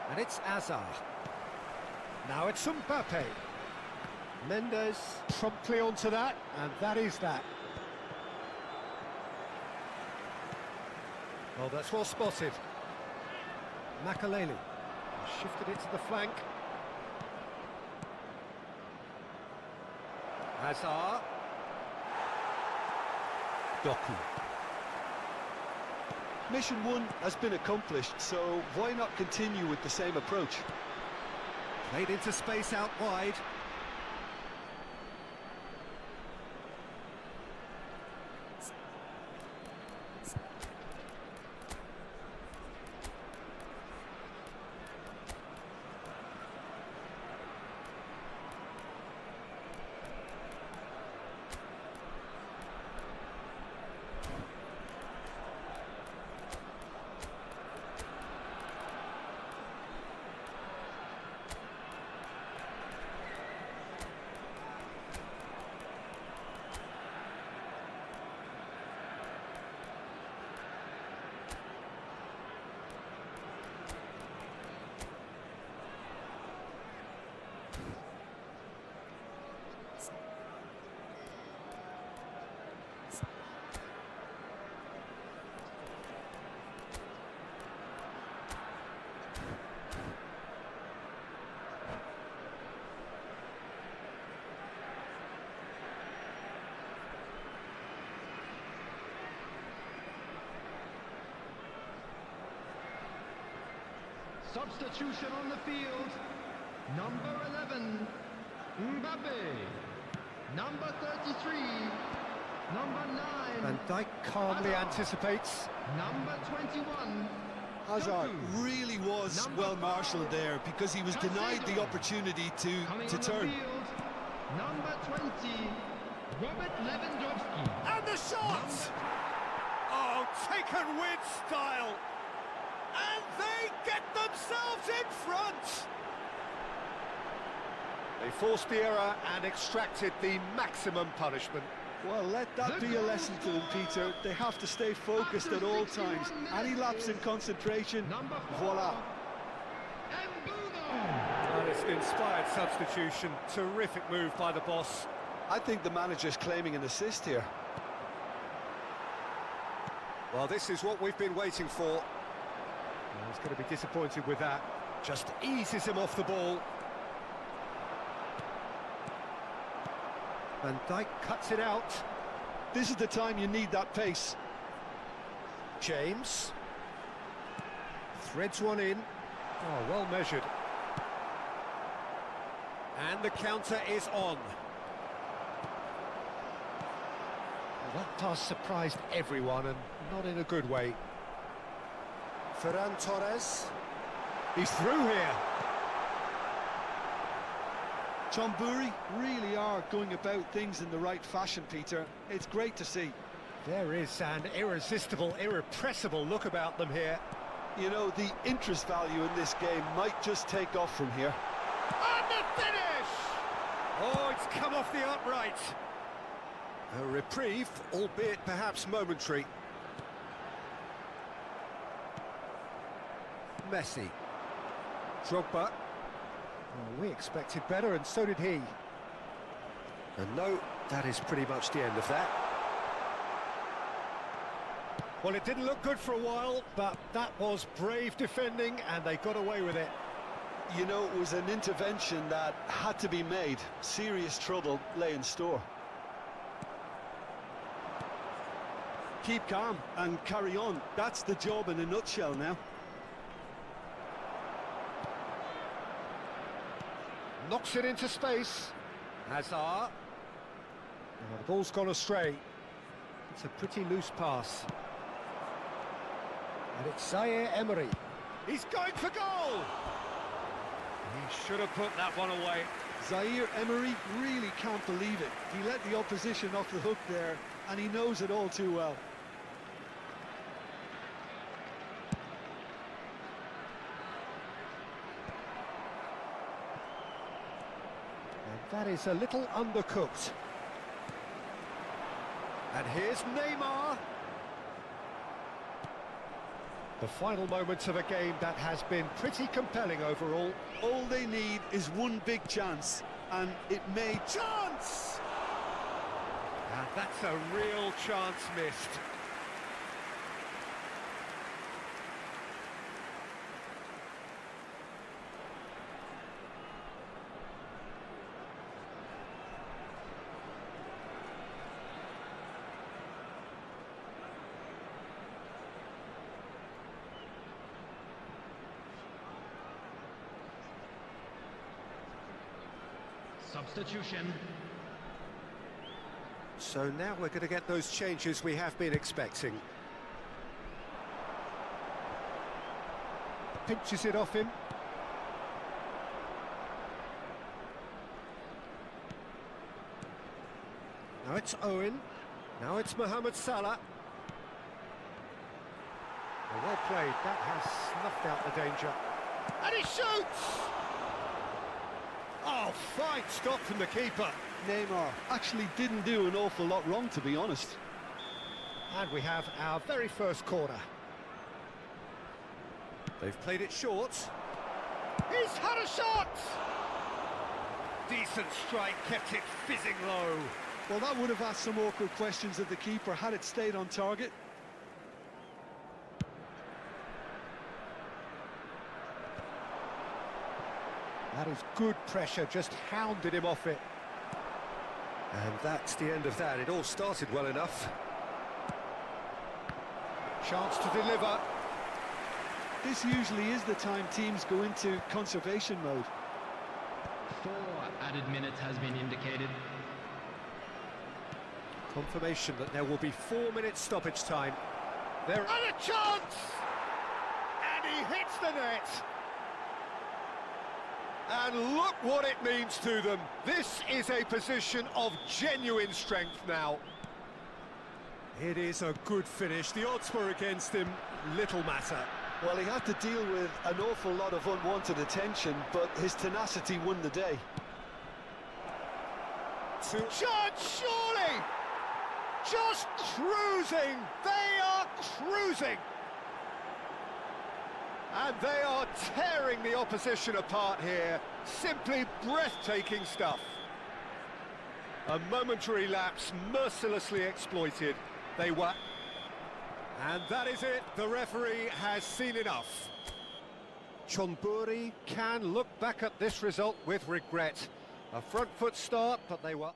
And it's Azar. Now it's Mbappe. Mendes promptly onto that, and that is that. Well, that's well spotted. Makaleli shifted it to the flank. Hazard. Doku. Mission 1 has been accomplished, so why not continue with the same approach? Played into space out wide. Substitution on the field. Number 11, Mbappe. Number 33, number 9. Van Dijk calmly anticipates. Number 21. Hazard Doku. really was Number well marshalled there because he was denied the opportunity Coming to on turn. the field, number 20, Robert Lewandowski. And the shot! Oh, taken with style. And they get themselves in front. They forced the error and extracted the maximum punishment. Well, let that be a lesson to them, Peter. They have to stay focused at all times. Any lapse in concentration, Number 4, voila. Mbumo. And it's an inspired substitution. Terrific move by the boss. I think the manager's claiming an assist here. Well, this is what we've been waiting for. Well, he's going to be disappointed with that. Just eases him off the ball. Van Dijk cuts it out. This is the time you need that pace. James. Threads one in. Oh, well measured. And the counter is on. Well, that pass surprised everyone, and not in a good way. Ferran Torres. He's through here. Chonburi really are going about things in the right fashion, Peter. It's great to see. There is an irresistible, irrepressible look about them here. You know, the interest value in this game might just take off from here. And the finish! Oh, it's come off the upright. A reprieve, albeit perhaps momentary. Messi. Drogba. Oh, we expected better, and so did he. And no, that is pretty much the end of that. Well, it didn't look good for a while, but that was brave defending, and they got away with it. You know, it was an intervention that had to be made. Serious trouble lay in store. Keep calm and carry on. That's the job in a nutshell now. Knocks it into space. Hazard. Oh, the ball's gone astray. It's a pretty loose pass. And it's Zaire Emery. He's going for goal! He should have put that one away. Zaire Emery really can't believe it. He let the opposition off the hook there, and he knows it all too well. That is a little undercooked. And here's Neymar. The final moments of a game that has been pretty compelling overall. All they need is one big chance, and it may... Chance! And that's a real chance missed. Substitution. So now we're going to get those changes we have been expecting. Pinches it off him. Now it's Owen. Now it's Mohamed Salah. Well played. That has snuffed out the danger. And he shoots! Oh, fine stop from the keeper. Neymar actually didn't do an awful lot wrong, to be honest. And we have our very first corner. They've played it short. He's had a shot! Decent strike, kept it fizzing low. Well, that would have asked some awkward questions of the keeper had it stayed on target. That is good pressure, just hounded him off it. And that's the end of that. It all started well enough. Chance to deliver. This usually is the time teams go into conservation mode. 4 added minutes has been indicated. Confirmation that there will be 4 minutes stoppage time. There and a chance! And he hits the net! And look what it means to them. This is a position of genuine strength now. It is a good finish. The odds were against him. Little matter. Well, he had to deal with an awful lot of unwanted attention, but his tenacity won the day. Chance, surely! Just cruising! They are cruising! And they are tearing the opposition apart here. Simply breathtaking stuff. A momentary lapse mercilessly exploited. They were... And that is it. The referee has seen enough. Chonburi can look back at this result with regret. A front foot start, but they were...